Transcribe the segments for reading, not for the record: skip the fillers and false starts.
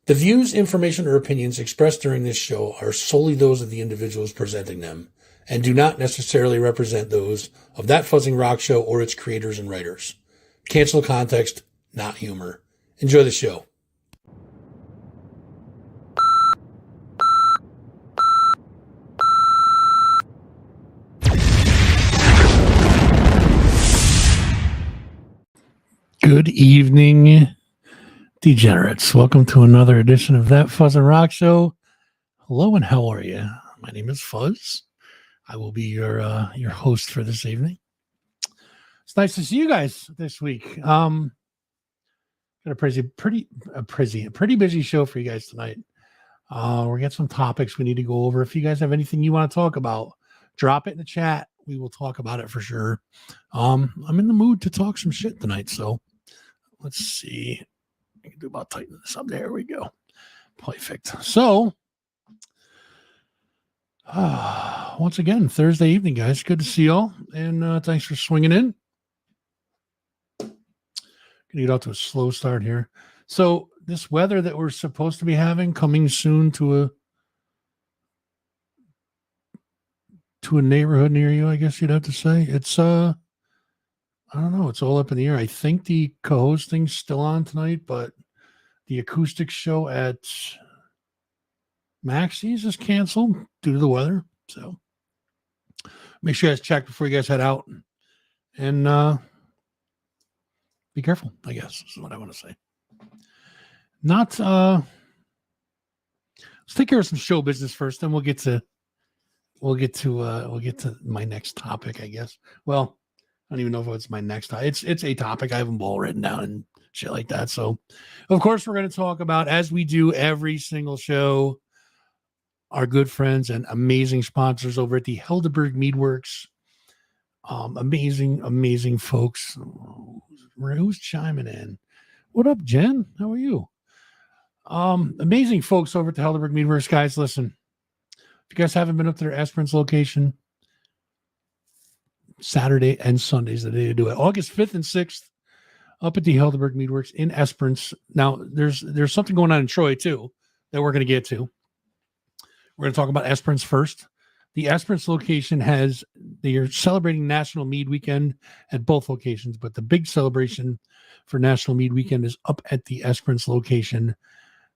The views, information, or opinions expressed during this show are solely those of the individuals presenting them and do not necessarily represent those of That Fuzzing Rock Show or its creators and writers. Cancel context, not humor. Enjoy the show. Good evening, degenerates. Welcome to another edition of That Fuzzing Rock Show. Hello and how are you? My name is Fuzz. I will be your host for this evening. It's nice to see you guys this week. Got a pretty busy show for you guys tonight. We got some topics we need to go over. If you guys have anything you want to talk about, drop it in the chat. We will talk about it for sure. I'm in the mood to talk some shit tonight, so let's see. I can do about tightening this up. There we go. Perfect. So, once again, Thursday evening, guys. Good to see y'all, and thanks for swinging in. Gonna get out to a slow start here. So, this weather that we're supposed to be having coming soon to a neighborhood near you, I guess you'd have to say. It's I don't know. It's all up in the air. I think the co-hosting's still on tonight, but the acoustic show at Maxie's is canceled due to the weather. So make sure you guys check before you guys head out. And be careful, I guess, is what I want to say. Let's take care of some show business first, then we'll get to my next topic, I guess. Well, I don't even know if it's my next topic. It's a topic. I have them all written down and shit like that. So, of course, we're going to talk about, as we do every single show, our good friends and amazing sponsors over at the Helderberg Meadworks. Amazing folks. Who's chiming in? What up, Jen? How are you? Amazing folks over at the Helderberg Meadworks, guys. Listen, if you guys haven't been up to their Esperance location, Saturday and Sundays the day to do it. August 5th and 6th up at the Helderberg Meadworks in Esperance. Now, there's something going on in Troy, too, that we're going to get to. We're going to talk about Esperance first. The Esperance location they are celebrating National Mead Weekend at both locations, but the big celebration for National Mead Weekend is up at the Esperance location.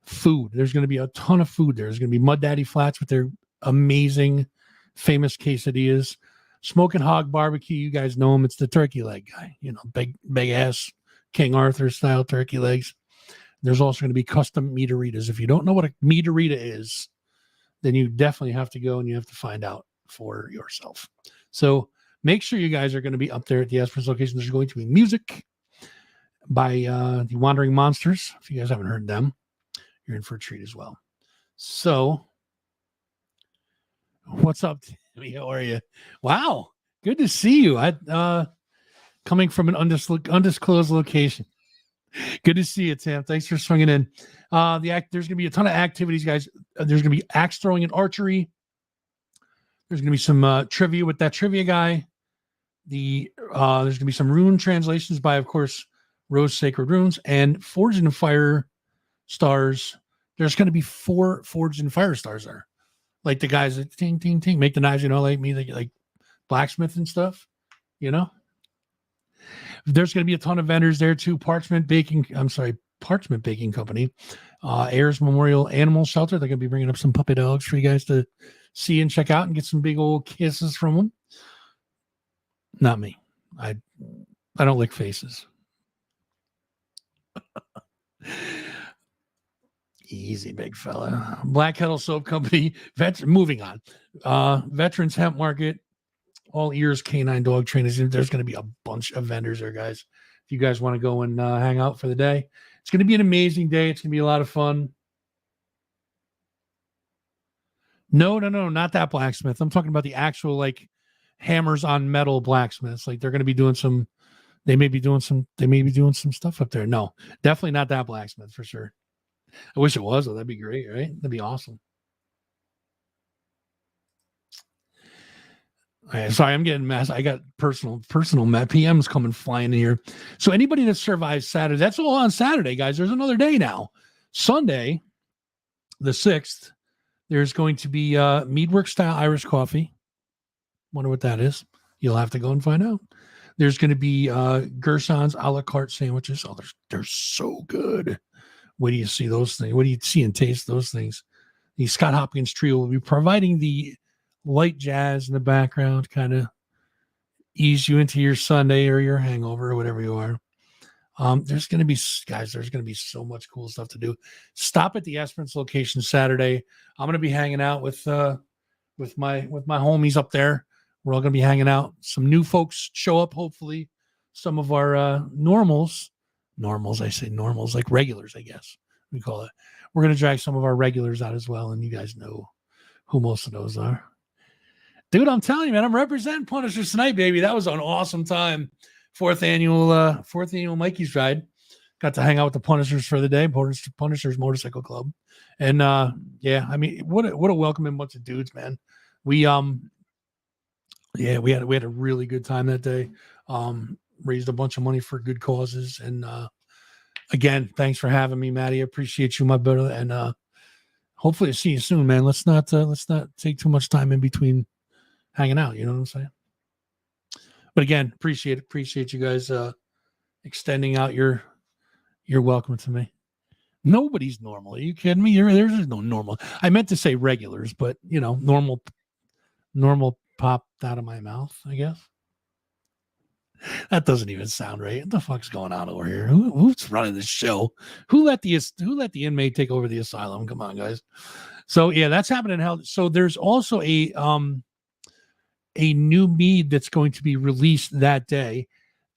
Food. There's going to be a ton of food there. There's going to be Mud Daddy Flats with their amazing, famous quesadillas. Smoking Hog Barbecue, you guys know him. It's the turkey leg guy, big ass King Arthur style turkey legs. There's also going to be custom meateritas. If you don't know what a meaterita is, then you definitely have to go and you have to find out for yourself. So make sure you guys are going to be up there at the Esperance location. There's going to be music by the Wandering Monsters. If you guys haven't heard them, you're in for a treat as well. So, what's up, Timmy? How are you? Wow, good to see you. Coming from an undisclosed location. Good to see you, Tim. Thanks for swinging in. There's going to be a ton of activities, guys. There's going to be axe throwing and archery. There's going to be some trivia with that trivia guy. There's going to be some rune translations by, of course, Rose Sacred Runes and Forged in Fire stars. There's going to be 4 Forged in Fire stars there. Like the guys that ting, ting, ting, make the knives, like me, like blacksmith and stuff, There's going to be a ton of vendors there too. Parchment Baking Company, Ayers Memorial Animal Shelter. They're going to be bringing up some puppy dogs for you guys to see and check out and get some big old kisses from them. Not me. I don't lick faces. Easy, big fella. Black Kettle Soap Company. Moving on. Veterans Hemp Market. All Ears Canine Dog Trainers. There's going to be a bunch of vendors there, guys. If you guys want to go and hang out for the day, it's going to be an amazing day. It's going to be a lot of fun. No, not that blacksmith. I'm talking about the actual hammers on metal blacksmiths. They're going to be doing some. They may be doing some stuff up there. No, definitely not that blacksmith for sure. I wish it was, though. That'd be great, right? That'd be awesome. Sorry, I'm getting messed. I got personal PMs coming flying in here. So anybody that survives Saturday, that's all on Saturday, guys. There's another day now. Sunday, the 6th, there's going to be Meadworks style Irish coffee. Wonder what that is. You'll have to go and find out. There's going to be Gershon's a la carte sandwiches. Oh, they're so good. Where do you see those things? What do you see and taste those things? The Scott Hopkins Trio will be providing the light jazz in the background, kind of ease you into your Sunday or your hangover or whatever you are. There's going to be, guys, there's going to be so much cool stuff to do. Stop at the Esperance location Saturday. I'm going to be hanging out with my homies up there. We're all going to be hanging out. Some new folks show up, hopefully. Some of our normals, I say normals, like regulars, I guess we call it. We're going to drag some of our regulars out as well, and you guys know who most of those are. Dude, I'm telling you, man, I'm representing Punishers tonight, baby. That was an awesome time. Fourth annual Mikey's Ride. Got to hang out with the Punishers for the day, Punishers Motorcycle Club. And yeah, I mean, what a welcoming bunch of dudes, man. We had a really good time that day. Raised a bunch of money for good causes. And again, thanks for having me, Maddie. I appreciate you, my brother. And hopefully I'll see you soon, man. Let's not take too much time in between hanging out. You know what I'm saying? But again, appreciate you guys extending out your welcome to me. Nobody's normal. Are you kidding me? There's no normal. I meant to say regulars, but normal popped out of my mouth, I guess. That doesn't even sound right. What the fuck's going on over here? Who's running this show? Who let the inmate take over the asylum? Come on, guys. So yeah, that's happening in hell. So there's also a new mead that's going to be released that day.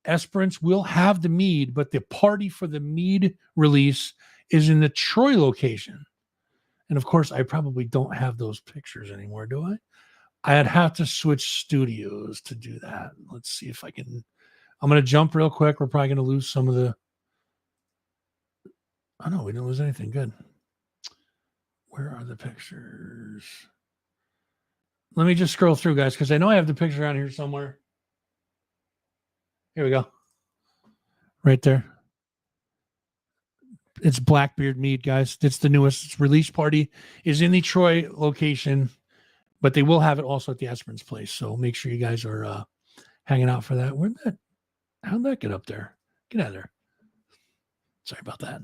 Esperance will have the mead, but the party for the mead release is in the Troy location. And of course, I probably don't have those pictures anymore, do I? I'd have to switch studios to do that. Let's see if I can. I'm going to jump real quick. We're probably going to lose some of the. Oh, no, we didn't lose anything. Good. Where are the pictures? Let me just scroll through, guys, because I know I have the picture around here somewhere. Here we go. Right there. It's Blackbeard Mead, guys. It's the newest release party. Is in the Troy location, but they will have it also at the Esperance place. So make sure you guys are hanging out for that. How'd that get up there? Get out of there. Sorry about that.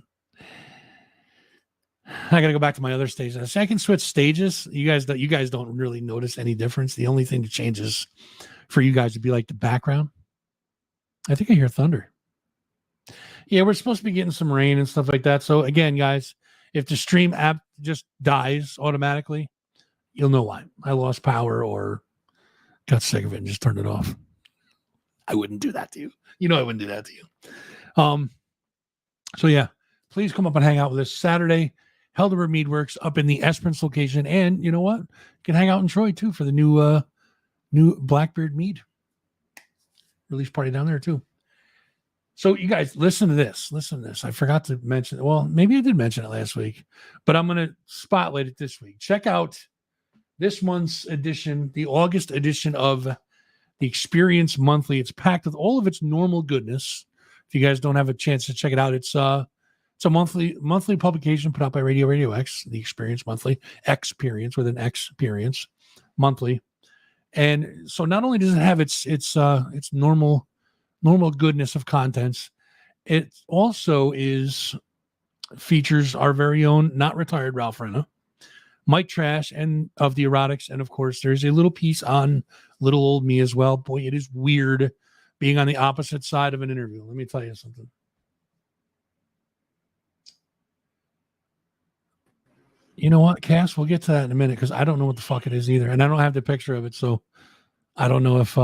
I got to go back to my other stages. I can switch stages. You guys don't really notice any difference. The only thing that changes for you guys would be like the background. I think I hear thunder. Yeah, we're supposed to be getting some rain and stuff like that. So again, guys, if the stream app just dies automatically, you'll know why. I lost power or got sick of it and just turned it off. I wouldn't do that to you. I wouldn't do that to you. So yeah, please come up and hang out with us Saturday. Helderberg Meadworks up in the Esperance location. And you know what? You can hang out in Troy too for the new Blackbeard Mead release party down there too. So you guys, listen to this. I forgot to mention it. Well, maybe I did mention it last week, but I'm going to spotlight it this week. Check out this month's edition, the August edition of the Experience Monthly. It's packed with all of its normal goodness. If you guys don't have a chance to check it out, it's a monthly publication put out by Radio X, the Experience Monthly, Experience with an Experience Monthly. And so not only does it have its normal goodness of contents, it also features our very own not retired Ralph Renna, Mike Trash, and of the Erotics. And of course, there's a little piece on little old me as well. Boy, it is weird being on the opposite side of an interview. Let me tell you something. You know what, Cass? We'll get to that in a minute because I don't know what the fuck it is either, and I don't have the picture of it, so I don't know if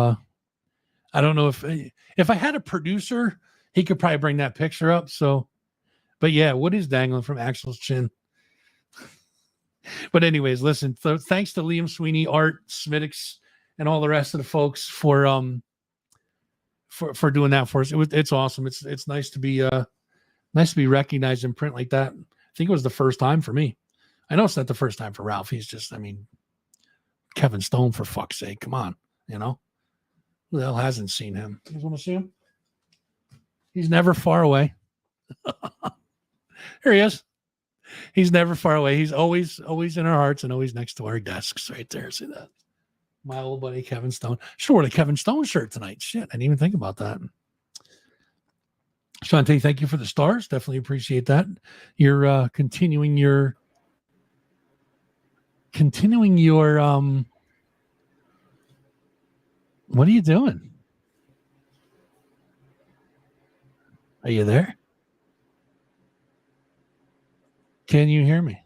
if I had a producer, he could probably bring that picture up. So, but yeah, what is dangling from Axel's chin? But anyways, listen. Thanks to Liam Sweeney, Art Smittix, and all the rest of the folks for doing that for us. It's awesome. It's nice to be recognized in print like that. I think it was the first time for me. I know it's not the first time for Ralph. He's just, Kevin Stone, for fuck's sake. Come on, Who the hell hasn't seen him? You guys want to see him? He's never far away. There he is. He's never far away. He's always in our hearts and always next to our desks right there. See that? My old buddy Kevin Stone. Sure, the Kevin Stone shirt tonight. Shit, I didn't even think about that. Shantae, thank you for the stars. Definitely appreciate that. You're continuing your what are you doing? Are you there? Can you hear me?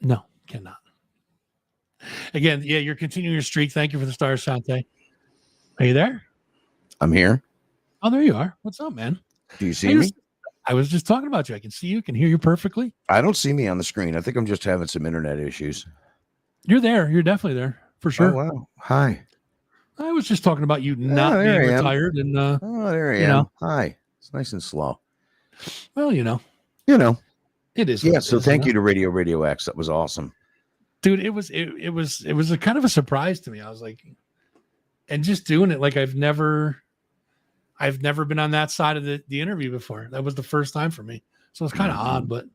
No, cannot. Again, yeah, you're continuing your streak. Thank you for the stars, Shantae. Are you there? I'm here. Oh, there you are. What's up, man? Do you see me? I was just talking about you. I can see you, can hear you perfectly. I don't see me on the screen. I think I'm just having some internet issues. You're there. You're definitely there for sure. Oh, wow. Hi. I was just talking about you not being retired. And there I am. Hi. It's nice and slow. Well, it is. Yeah. So thank you to Radio X. That was awesome, dude. It was a kind of a surprise to me. I was like, and just doing it like I've never been on that side of the interview before. That was the first time for me. So it's kind of odd, but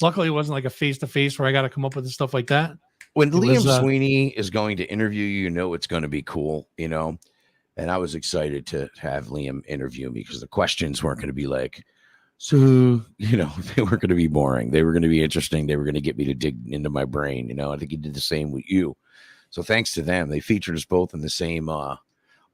luckily it wasn't like a face-to-face where I got to come up with the stuff like that. When Liam Sweeney is going to interview you, it's going to be cool, And I was excited to have Liam interview me because the questions weren't going to be like, so, they weren't going to be boring. They were going to be interesting. They were going to get me to dig into my brain. I think he did the same with you. So thanks to them, they featured us both in the same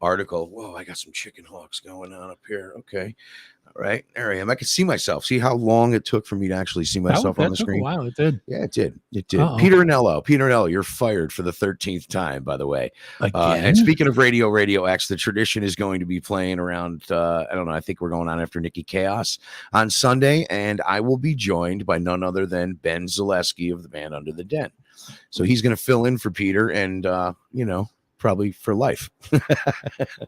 article. Whoa, I got some chicken hawks going on up here. Okay. All right. There I am. I can see myself. See how long it took for me to actually see myself on the screen? Took a while. It did. Yeah, it did. It did. Uh-oh. Peter Anello, you're fired for the 13th time, by the way. And speaking of Radio X, the tradition is going to be playing around, I don't know, I think we're going on after Nikki Chaos on Sunday, and I will be joined by none other than Ben Zaleski of the band Under the Den. So he's going to fill in for Peter and, probably for life.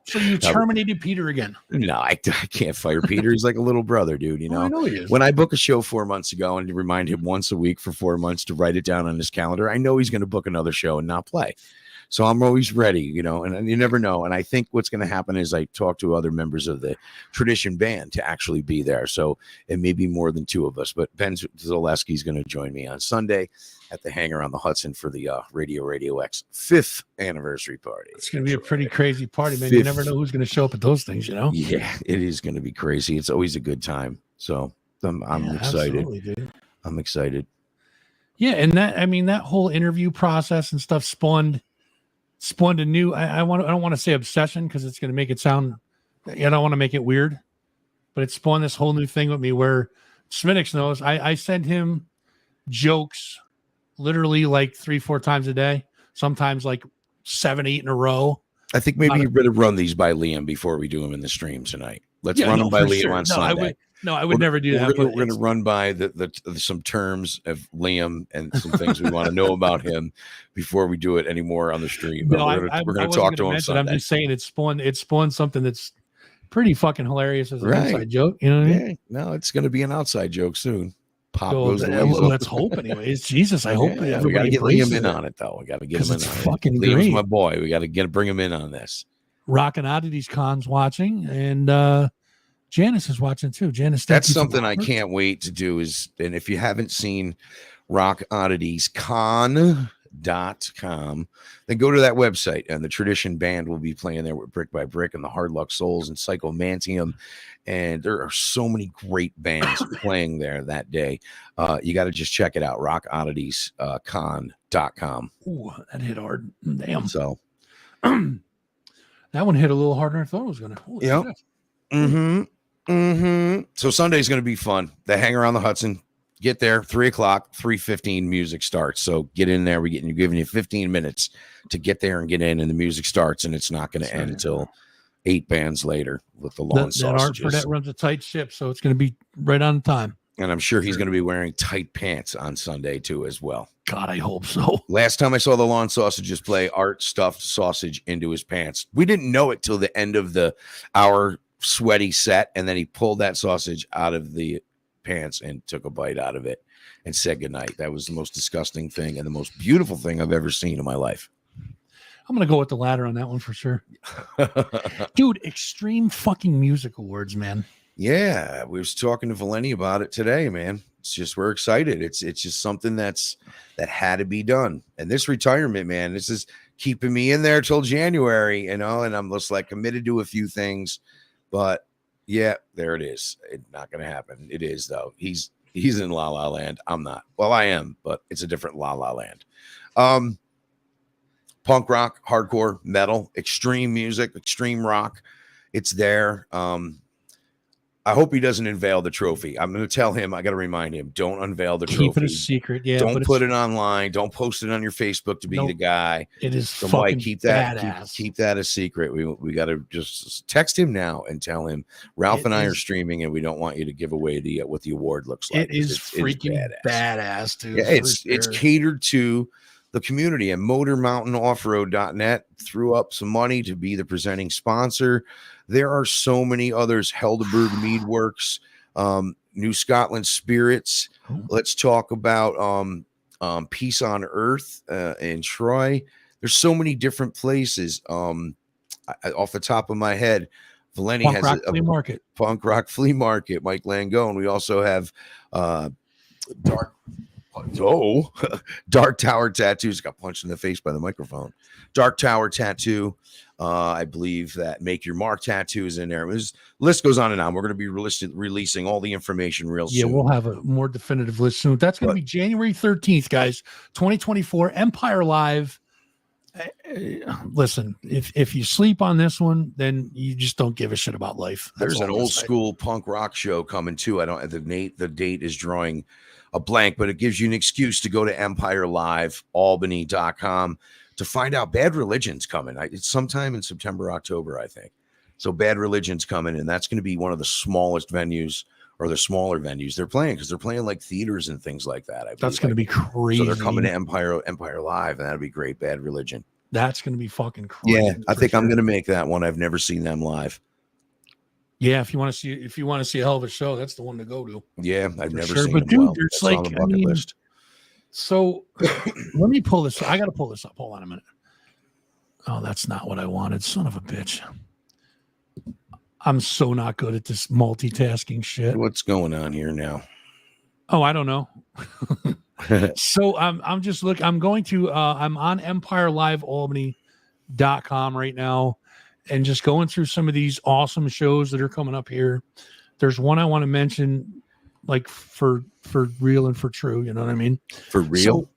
So you terminated Peter again? No, I can't fire Peter. He's like a little brother, dude. I know he is. When I book a show 4 months ago and remind him once a week for 4 months to write it down on his calendar, I know he's going to book another show and not play. So I'm always ready, and you never know. And I think what's going to happen is I talk to other members of the Tradition band to actually be there. So it may be more than two of us, but Ben Zaleski is going to join me on Sunday at the Hangar on the Hudson for the Radio X 5th anniversary party. It's going to be a pretty crazy party, man. You never know who's going to show up at those things, Yeah, it is going to be crazy. It's always a good time. So I'm excited. Dude. I'm excited. Yeah, and that whole interview process and stuff spawned a new. I don't want to say obsession because it's going to make it sound. I don't want to make it weird, but it spawned this whole new thing with me where Smittix knows I send him jokes literally like 3-4 times a day, sometimes like 7-8 in a row. I think maybe you better run these by Liam before we do them in the stream tonight. Let's run them by Liam on Sunday. I would never do that. We're going to run by some terms of Liam and some things we want to know about him before we do it anymore on the stream. But we're going to talk to him Sunday. I'm just saying it spawned something that's pretty fucking hilarious as an inside joke. You know what I mean? No, it's going to be an outside joke soon. Pop goes the let's hope anyways. Jesus, I hope we got to get Liam in on it though. We got to get him in on it. Fucking Liam's my boy. We got to bring him in on this. Rockin' Oddities Con's watching, and Janice is watching too. Janice, that's something I can't wait to do. And if you haven't seen Rock Oddities Con.com, then go to that website, and the Tradition band will be playing there with Brick by Brick and the Hard Luck Souls and Psychomantium. And there are so many great bands playing there that day. You got to just check it out. RockOdditiesCon.com. Ooh, that hit hard. Damn. So that one hit a little harder than I thought it was going to. Yep. So Sunday's going to be fun. The Hangar on the Hudson. Get there, 3:00, 3:15 music starts. So get in there. You're giving you 15 minutes to get there and get in, and the music starts, and it's not going to end until 8 bands later with the long sausages. That runs a tight ship, so it's going to be right on time. And I'm sure he's going to be wearing tight pants on Sunday too, as well. God, I hope so. Last time I saw the Lawn Sausages play, Art stuffed sausage into his pants. We didn't know it till the end of our sweaty set, and then he pulled that sausage out of the pants and took a bite out of it and said goodnight. That was the most disgusting thing and the most beautiful thing I've ever seen in my life. I'm going to go with the latter on that one for sure. Dude, Extreme fucking Music Awards, man. Yeah, we was talking to Valeni about it today, man. just we're excited. It's just something that had to be done. And this retirement, man, this is keeping me in there till January, and I'm just like committed to a few things. But yeah, there it is. It's not going to happen. It is though. He's in La La Land. I'm not. Well, I am, but it's a different La La Land. Punk rock, hardcore, metal, extreme music, extreme rock. It's there. I hope he doesn't unveil the trophy. I'm going to tell him. I got to remind him. Don't unveil the trophy. Keep it a secret. Yeah. Don't put it online. Don't post it on your Facebook to be the guy. It is so fucking Mike, keep that. badass. Keep that a secret. We got to just text him now and tell him Ralph and I are streaming, and we don't want you to give away what the award looks like. It is freaking badass, dude. Yeah, it's catered to the community, and MotorMountainOffroad.net threw up some money to be the presenting sponsor. There are so many others. Helderberg Meadworks, New Scotland Spirits. Let's talk about Peace on Earth in Troy. There's so many different places. Off the top of my head, Valenti has a flea market. Punk rock flea market. Mike Langone. We also have Dark Tower Tattoos. Got punched in the face by the microphone. Dark Tower Tattoo. I believe that Make Your Mark Tattoo is in there. List goes on and on. We're going to be releasing all the information real soon. Yeah, we'll have a more definitive list soon. That's going to be January 13th, guys. 2024 Empire Live. Listen, if you sleep on this one, then you just don't give a shit about life. There's an old school punk rock show coming too. The date is drawing a blank, but it gives you an excuse to go to EmpireLiveAlbany.com to find out Bad Religion's coming. It's sometime in September, October, I think. So Bad Religion's coming, and that's going to be one of the smallest venues or the smaller venues they're playing, because they're playing like theaters and things like that. That's going to be crazy. So they're coming to Empire Live, and that'll be great. Bad Religion. That's going to be fucking crazy. Yeah, I think I'm going to make that one. I've never seen them live. Yeah, if you want to see a hell of a show, that's the one to go to. Yeah, I've never seen them. But dude, well. there's like, on the bucket list. So let me pull this. I got to pull this up. Hold on a minute. Oh, that's not what I wanted. Son of a bitch. I'm so not good at this multitasking shit. What's going on here now? Oh, I don't know. So I'm just looking. I'm going to I'm on EmpireLiveAlbany.com right now, and just going through some of these awesome shows that are coming up here. There's one I want to mention, like for real and for true. You know what I mean? For real,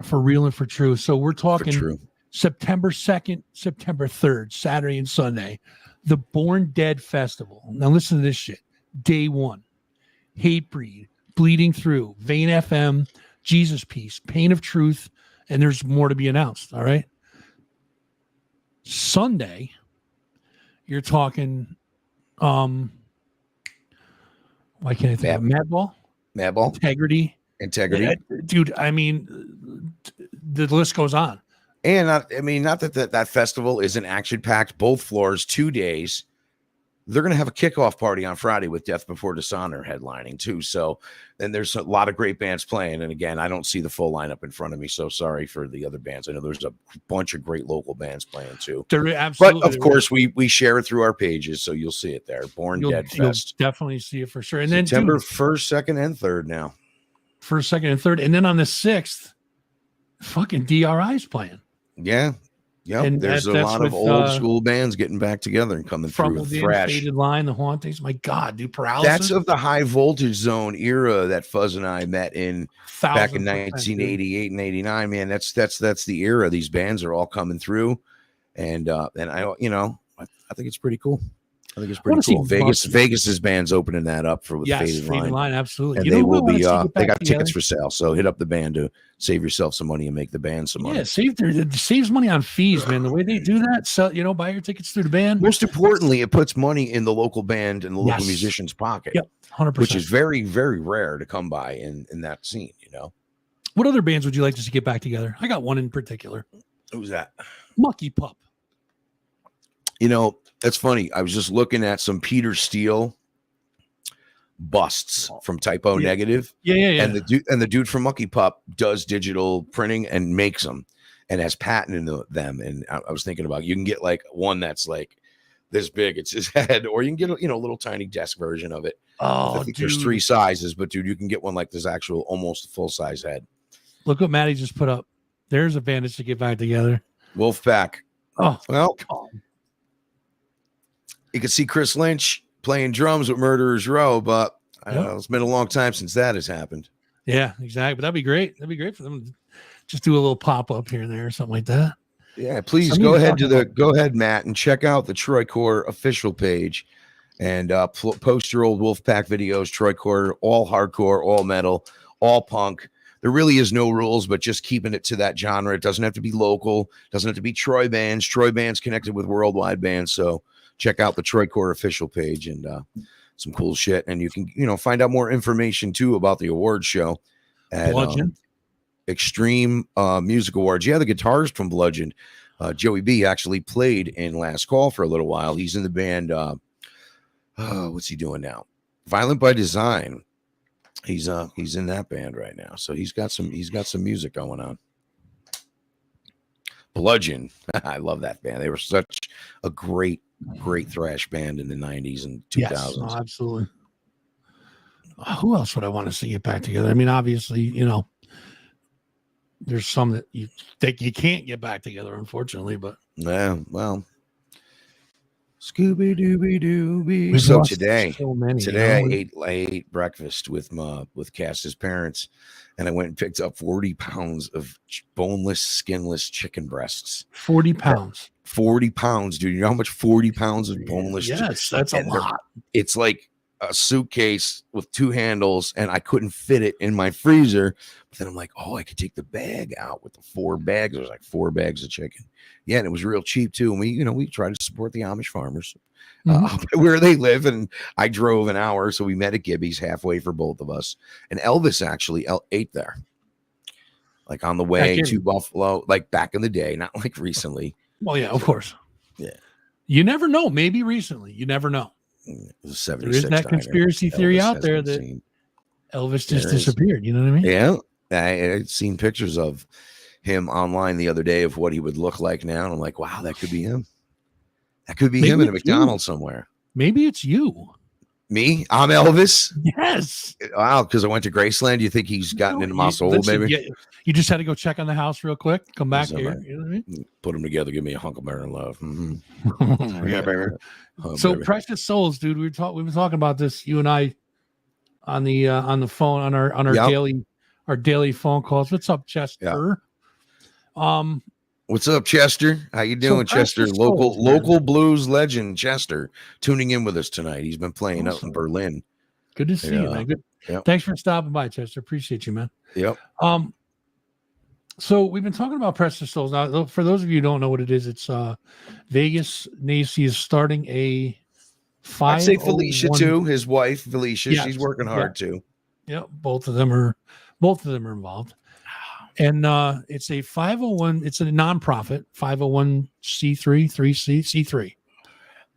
for real and for true. So we're talking true. September 2nd, September 3rd, Saturday and Sunday, the Born Dead Festival. Now listen to this shit. Day one, Hatebreed, Bleeding Through, Vein FM, Jesus Peace, Pain of Truth, and there's more to be announced. All right. Sunday, you're talking, why can't I think of Madball? Integrity. Dude, I mean, the list goes on. And not that festival isn't action packed, both floors, 2 days. They're going to have a kickoff party on Friday with Death Before Dishonor headlining too. So then there's a lot of great bands playing. And again, I don't see the full lineup in front of me, so sorry for the other bands. I know there's a bunch of great local bands playing too. But of course, we share it through our pages, so you'll see it there. Dead Fest. You'll definitely see it for sure. And September then 1st, 2nd, and 3rd now. 1st, 2nd, and 3rd. And then on the 6th, fucking DRI's playing. Yeah. Yeah, and there's a lot of old school bands getting back together and coming through with thrash. Faded Line, the Hauntings. My God, dude, Paralysis. That's of the High Voltage Zone era that Fuzz and I met in back in 1988 and 89. Man, that's the era. These bands are all coming through, and I think it's pretty cool. I think it's pretty cool. Vegas's band's opening that up for Faded Line, absolutely. And they will be. They got tickets for sale, so hit up the band to save yourself some money and make the band some money. Yeah, it saves money on fees, man. The way they do that, so buy your tickets through the band. Most importantly, it puts money in the local band and the local musician's pocket. Yep, 100%. Which is very, very rare to come by in that scene. What other bands would you like to see get back together? I got one in particular. Who's that? Mucky Pup. That's funny. I was just looking at some Peter Steele busts from Typo Negative. Yeah. And the dude from Mucky Pup does digital printing and makes them and has patented them. And I was thinking about, you can get like one that's like this big. It's his head, or you can get a little tiny desk version of it. I Oh, think dude. there's 3 sizes, but dude, you can get one like this actual almost full size head. Look what Maddie just put up. There's a bandage to get back together. Wolfpack. Oh, well, you can see Chris Lynch playing drums with Murderers Row, but I don't know, it's been a long time since that has happened. Yeah, exactly. But that'd be great. That'd be great for them to just do a little pop up here and there or something like that. Yeah, please go ahead, Matt, and check out the Troy Core official page and post your old Wolfpack videos. Troy Core, all hardcore, all metal, all punk. There really is no rules, but just keeping it to that genre. It doesn't have to be local. Doesn't have to be Troy bands. Troy bands connected with worldwide bands. So check out the Troy Core official page and some cool shit. And you can, find out more information too about the award show at Extreme Music Awards. Yeah, the guitarist from Bludgeon, Joey B, actually played in Last Call for a little while. He's in the band. What's he doing now? Violent by Design. He's in that band right now. So he's got some music going on. Bludgeon. I love that band. They were such a great thrash band in the 90s and 2000s. Yes, absolutely. Who else would I want to see get back together? I mean, obviously, there's some that you think you can't get back together, unfortunately, but yeah, well, Scooby Dooby Dooby. So today I ate breakfast with Cass's parents, and I went and picked up 40 pounds of boneless, skinless chicken breasts. 40 pounds. 40 pounds, dude. You know how much 40 pounds of boneless? Yes, that's a lot. It's like a suitcase with 2 handles, and I couldn't fit it in my freezer. But then I'm like, oh, I could take the bag out with the 4 bags. It was like 4 bags of chicken. Yeah, and it was real cheap too. And we try to support the Amish farmers where they live. And I drove an hour, so we met at Gibby's halfway for both of us. And Elvis actually ate there, like on the way to Buffalo, like back in the day, not like recently. Well, yeah, of course. Yeah, you never know. Maybe recently, you never know. It was there is that conspiracy theory out there that Elvis just disappeared. You know what I mean? Yeah, I'd seen pictures of him online the other day of what he would look like now, and I'm like, wow, that could be him. That could be him in a McDonald's somewhere. Maybe it's you. Me? I'm Elvis? Yes. Wow, because I went to Graceland. You think he's gotten into my soul, baby? You just had to go check on the house real quick. Come back here. You know what I mean? Put them together. Give me a hunkleberry love. Mm-hmm. Yeah, baby. So baby. Precious Souls, dude. We've been talking about this, you and I, on the phone on our daily phone calls. What's up, Chester? Yeah. What's up, Chester? How you doing, Chester? Local blues legend, Chester, tuning in with us tonight. He's been playing out in Berlin. Good to see you, man. Good. Yep. Thanks for stopping by, Chester. Appreciate you, man. Yep. So we've been talking about Precious Souls. Now, for those of you who don't know what it is, it's Vegas. Nacy is starting a 501. I'd say Felicia too. His wife, Felicia. She's working hard too. Yeah, both of them are involved. And it's a 501. It's a nonprofit 501c3, 3c3,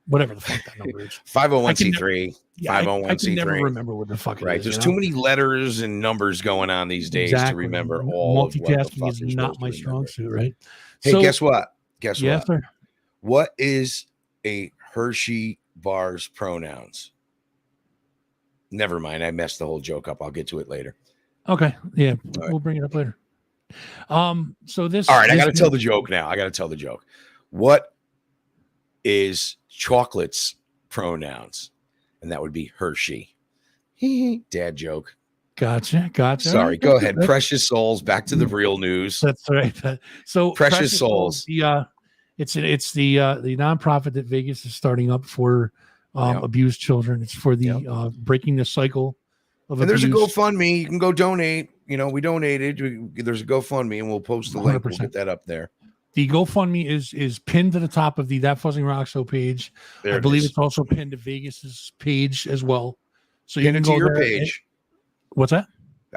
whatever the fuck that number is. 501c3. 501c3. I can never remember what the fuck it is. Right. There's too many letters and numbers going on these days to remember all. Multitasking is not my strong suit, right? Hey, so, guess what? Yes, sir. What is a Hershey bar's pronouns? Never mind. I messed the whole joke up. I'll get to it later. Okay. Yeah, we'll bring it up later. So this. All right, I got to tell the joke now. What is chocolate's pronouns? And that would be Hershey. Dad joke. Gotcha. Sorry, go ahead. Precious Souls. Back to the real news. That's right. So Precious Souls. It's the nonprofit that Vegas is starting up for abused children. It's for the breaking the cycle of abuse. And there's a GoFundMe. You can go donate. We donated. There's a GoFundMe, and we'll post the link. 100%. We'll get that up there. The GoFundMe is pinned to the top of the That Fuzzing Rock Show page. I believe it's also pinned to Vegas's page as well. So you can go to your page. What's that?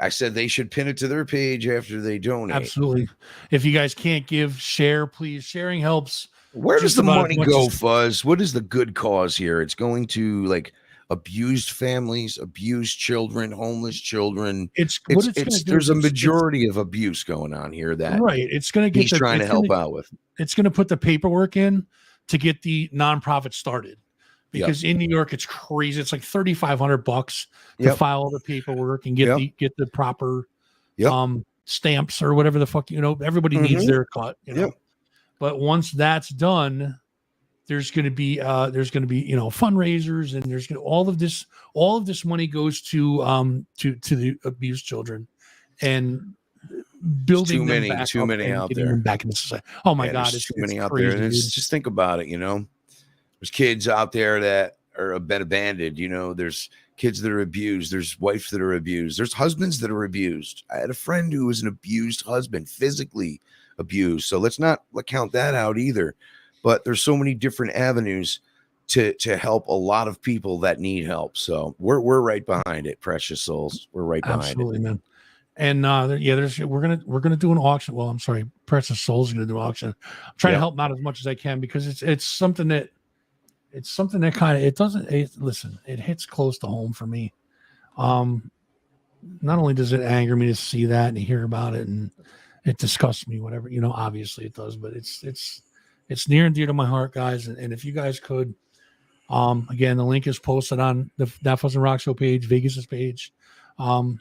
I said they should pin it to their page after they donate. Absolutely. If you guys can't give, share, please. Sharing helps. Where does the money go, Fuzz? What is the good cause here? It's going to like abused families, abused children, homeless children. There's a majority of abuse going on here that it's going to get he's trying to help out with. It's going to put the paperwork in to get the nonprofit started. Because in New York, it's crazy. It's like $3,500 to file all the paperwork and get the proper stamps or whatever the fuck, everybody needs their cut, But once that's done, there's going to be fundraisers, and there's going to all of this money goes to the abused children and building them back too up many and out getting there them back into society. Oh my God, there's too many out crazy, there. And just think about it, there's kids out there that are been abandoned, there's kids that are abused, there's wives that are abused, there's husbands that are abused. I had a friend who was an abused husband, physically abused. So let's not count that out either. But there's so many different avenues to help a lot of people that need help. So we're right behind it, precious souls. We're right behind Absolutely, it. Man. And we're gonna do an auction. Well, I'm sorry, Precious Souls is gonna do an auction. I'm trying to help them out as much as I can, because it's something that kind of it hits close to home for me. Not only does it anger me to see that and to hear about it, and it disgusts me, whatever, obviously it does, but it's near and dear to my heart, guys. And if you guys could, again, the link is posted on the That Fuzzin' Rock Show page, Vegas's page. And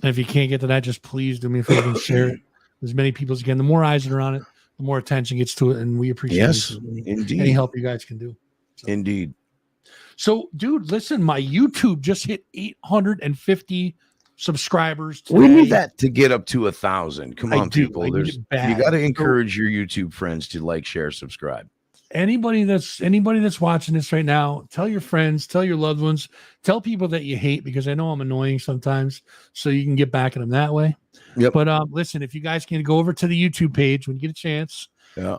if you can't get to that, just please do me a favor and share it. As many people as again, the more eyes that are on it, the more attention gets to it, and we appreciate any help you guys can do. So. Indeed. So, dude, listen, my YouTube just hit 850 subscribers today. We need that to get up to 1,000. Come on, people. You got to encourage your YouTube friends to like, share, subscribe. Anybody that's watching this right now, tell your friends, tell your loved ones, tell people that you hate, because I know I'm annoying sometimes, so you can get back at them that way. Yep. But listen, if you guys can go over to the YouTube page when you get a chance,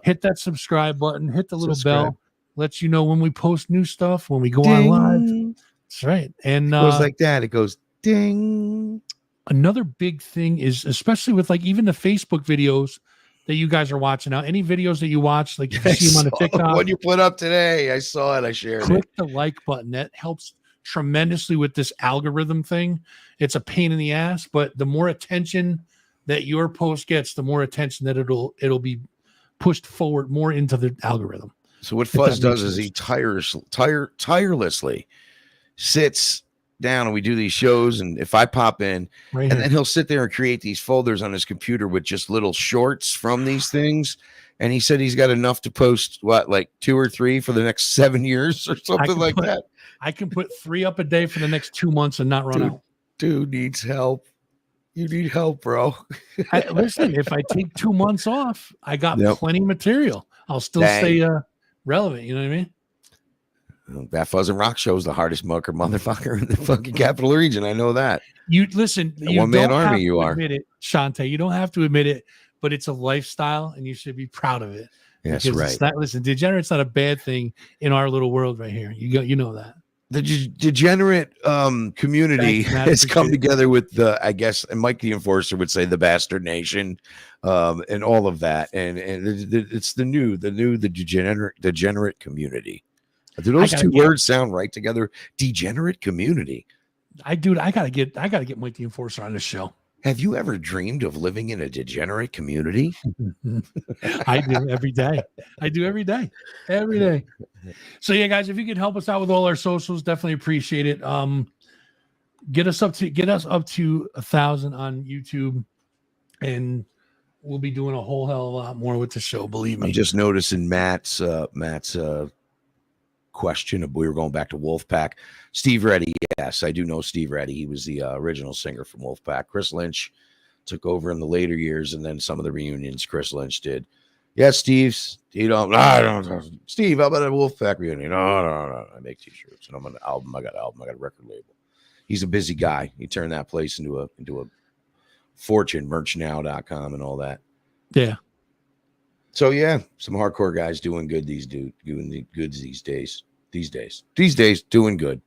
hit that subscribe button, hit the little bell, lets you know when we post new stuff, when we go on live. That's right. And it goes like that. It goes ding. Another big thing is, especially with like even the Facebook videos that you guys are watching now, any videos that you watch, like you see them on the TikTok. What you put up today, I saw it. I shared it. Click the like button. That helps tremendously with this algorithm thing. It's a pain in the ass, but the more attention that your post gets, the more attention that it'll be pushed forward more into the algorithm. So what Fuzz does is he tirelessly sits down, and we do these shows, and if I pop in, then he'll sit there and create these folders on his computer with just little shorts from these things. And he said he's got enough to post like 2 or 3 for the next 7 years or something like that. I can put 3 up a day for the next 2 months and not run out. Dude needs help. You need help, bro. Listen, if I take 2 months off, I got plenty of material. I'll still stay relevant. You know what I mean? That Fuzzin' Rock Show is the hardest motherfucker in the fucking capital region. I know that. You listen, you one-man army. You are. Admit it, Shante. You don't have to admit it, but it's a lifestyle, and you should be proud of it. That's right. Listen, degenerate's not a bad thing in our little world right here. You know that. The degenerate community has come together with the, I guess, and Mike the Enforcer would say, the Bastard Nation, and all of that, and it's the degenerate community. Do those two words sound right together? Degenerate community. I gotta get Mike the Enforcer on this show. Have you ever dreamed of living in a degenerate community? I do every day. Every day. So yeah, guys, if you could help us out with all our socials, definitely appreciate it. Get us up to 1,000 on YouTube, and we'll be doing a whole hell of a lot more with the show. Believe me. I'm just noticing Matt's question of, we were going back to Wolfpack. Steve Reddy, yes, I do know Steve Reddy. He was the original singer from Wolfpack. Chris Lynch took over in the later years, and then some of the reunions Chris Lynch did. Yes, Steve. I don't. Steve, how about a Wolfpack reunion? No. I make t-shirts, and I'm an album. I got an album. I got a record label. He's a busy guy. He turned that place into a fortune, merchnow.com and all that. Yeah. So yeah, some hardcore guys doing good these days. These days, doing good.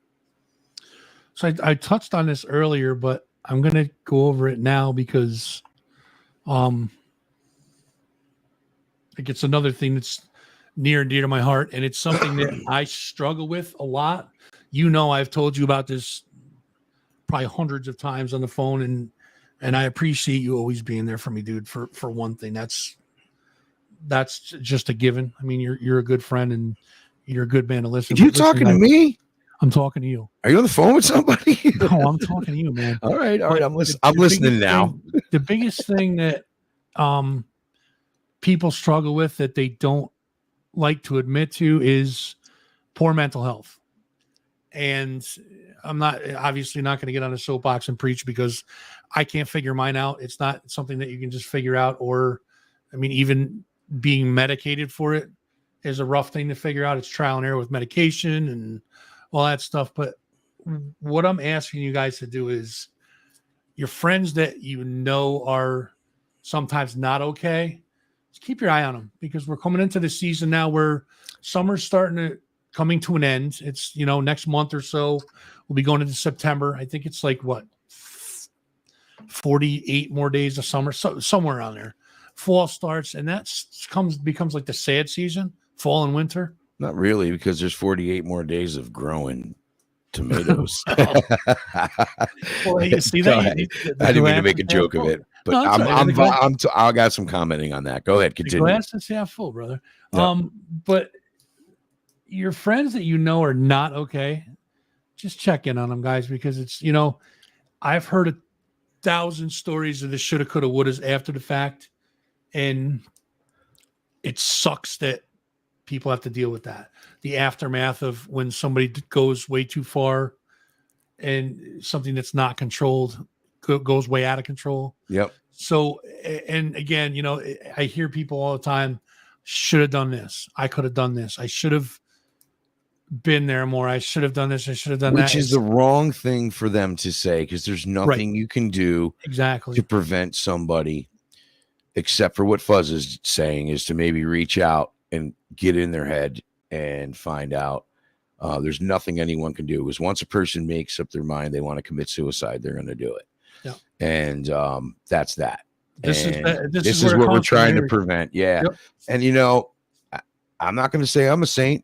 So I touched on this earlier, but I'm gonna go over it now because it's another thing that's near and dear to my heart, and it's something that I struggle with a lot. I've told you about this probably hundreds of times on the phone, and I appreciate you always being there for me, dude. For one thing, that's that's just a given. I mean, you're a good friend and you're a good man to listen. You But listen, talking to guys, me? I'm talking to you. Are you on the phone with somebody? No, I'm talking to you, man. All right. But I'm listening now. The biggest thing that people struggle with that they don't like to admit to is poor mental health. And I'm not obviously not going to get on a soapbox and preach because I can't figure mine out. It's not something that you can just figure out. Or, I mean, even being medicated for it is a rough thing to figure out. It's trial and error with medication and all that stuff. But what I'm asking you guys to do is your friends that you know are sometimes not okay, just keep your eye on them because we're coming into the season now where summer's coming to an end. It's, next month or so, we'll be going into September. I think it's like 48 more days of summer, so somewhere around there. Fall starts, and that becomes like the sad season, fall and winter. Not really, because there's 48 more days of growing tomatoes. Well, you see that? I didn't mean to make a joke of it, but no, I got some commenting on that. Go ahead, continue. The glass is half full, brother. No. But your friends that you know are not okay, just check in on them, guys, because it's, I've heard 1,000 stories of the shoulda, coulda, wouldas after the fact, and it sucks that people have to deal with that. The aftermath of when somebody goes way too far and something that's not controlled goes way out of control. Yep. So, and again, I hear people all the time, should have done this. I could have done this. I should have been there more. I should have done this. I should have done that. Which is the wrong thing for them to say, because there's nothing you can do exactly to prevent somebody, except for what Fuzz is saying, is to maybe reach out and get in their head and find out. There's nothing anyone can do, because once a person makes up their mind they want to commit suicide, they're going to do it. Yeah. And that's that. This is what we're trying to prevent. Yeah. Yep. And I'm not going to say I'm a saint.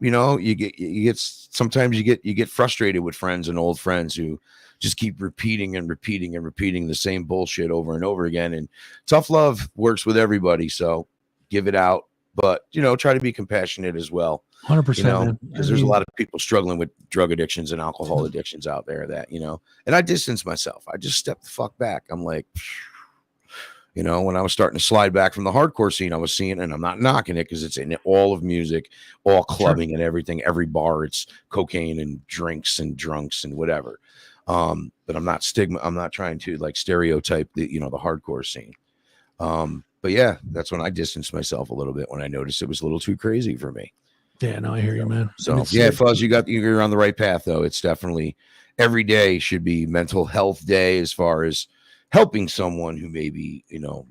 Sometimes you get frustrated with friends and old friends who just keep repeating and repeating and repeating the same bullshit over and over again. And tough love works with everybody. So give it out, but try to be compassionate as well. 100%, because there's a lot of people struggling with drug addictions and alcohol addictions out there that, and I distance myself. I just step the fuck back. I'm like, when I was starting to slide back from the hardcore scene, I was seeing, and I'm not knocking it because it's in all of music, all clubbing and everything, every bar, it's cocaine and drinks and drunks and whatever. But I'm not trying to like stereotype the hardcore scene. But yeah, that's when I distanced myself a little bit when I noticed it was a little too crazy for me. Yeah, no, I hear you, man. So yeah, Fuzz, you're on the right path though. It's definitely every day should be mental health day, as far as helping someone who may be,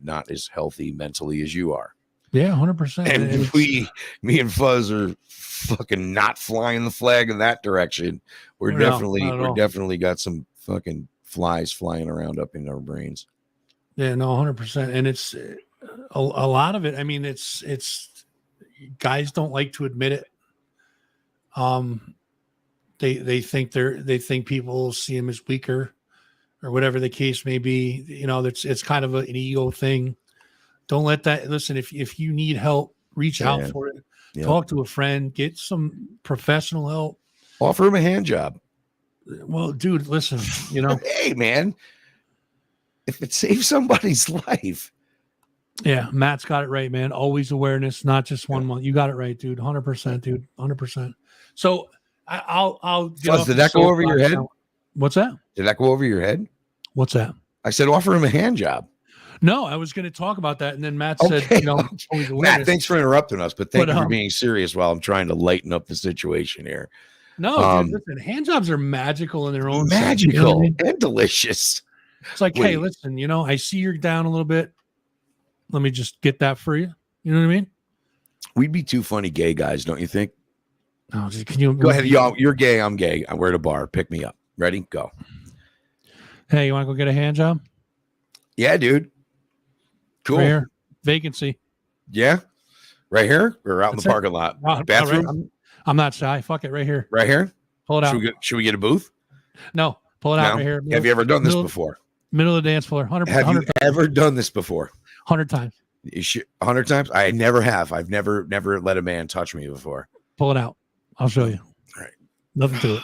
not as healthy mentally as you are. Yeah, 100%. And me and Fuzz are fucking not flying the flag in that direction. We're definitely got some fucking flies flying around up in our brains. Yeah, no, 100%. And it's a lot of it. I mean, it's guys don't like to admit it. They think people see them as weaker, or whatever the case may be. It's kind of an ego thing. Don't let that. Listen, if you need help, reach out for it. Yep. Talk to a friend. Get some professional help. Offer him a hand job. Well, dude, listen. Hey, man, if it saves somebody's life. Yeah, Matt's got it right, man. Always awareness, not just 1 month. You got it right, dude. 100%, dude. 100%. So I'll. Fuzz, did that go over your head? Now. What's that? Did that go over your head? What's that? I said, offer him a hand job. No, I was going to talk about that, and then Matt said, Matt, thanks for interrupting us, but thank you for being serious while I'm trying to lighten up the situation here. No, dude, listen, hand jobs are magical in their own magical sense, and delicious. It's like, hey, listen, I see you're down a little bit. Let me just get that for you. You know what I mean? We'd be two funny gay guys, don't you think? Oh, can you go ahead? Y'all, you're gay. I'm gay. We're at a bar. Pick me up. Ready? Go. Hey, you want to go get a hand job? Yeah, dude. Cool. Right here. Vacancy. Yeah. Right here? We're out in the parking lot. Bathroom? Right. I'm not shy. Fuck it. Right here. Right here? Pull it out. Should we get a booth? No. Pull it out right here. Have you ever done this before? Middle of the dance floor. 100%. Have you ever done this before? 100 times. 100 times? I never have. I've never let a man touch me before. Pull it out. I'll show you. All right. Nothing to it.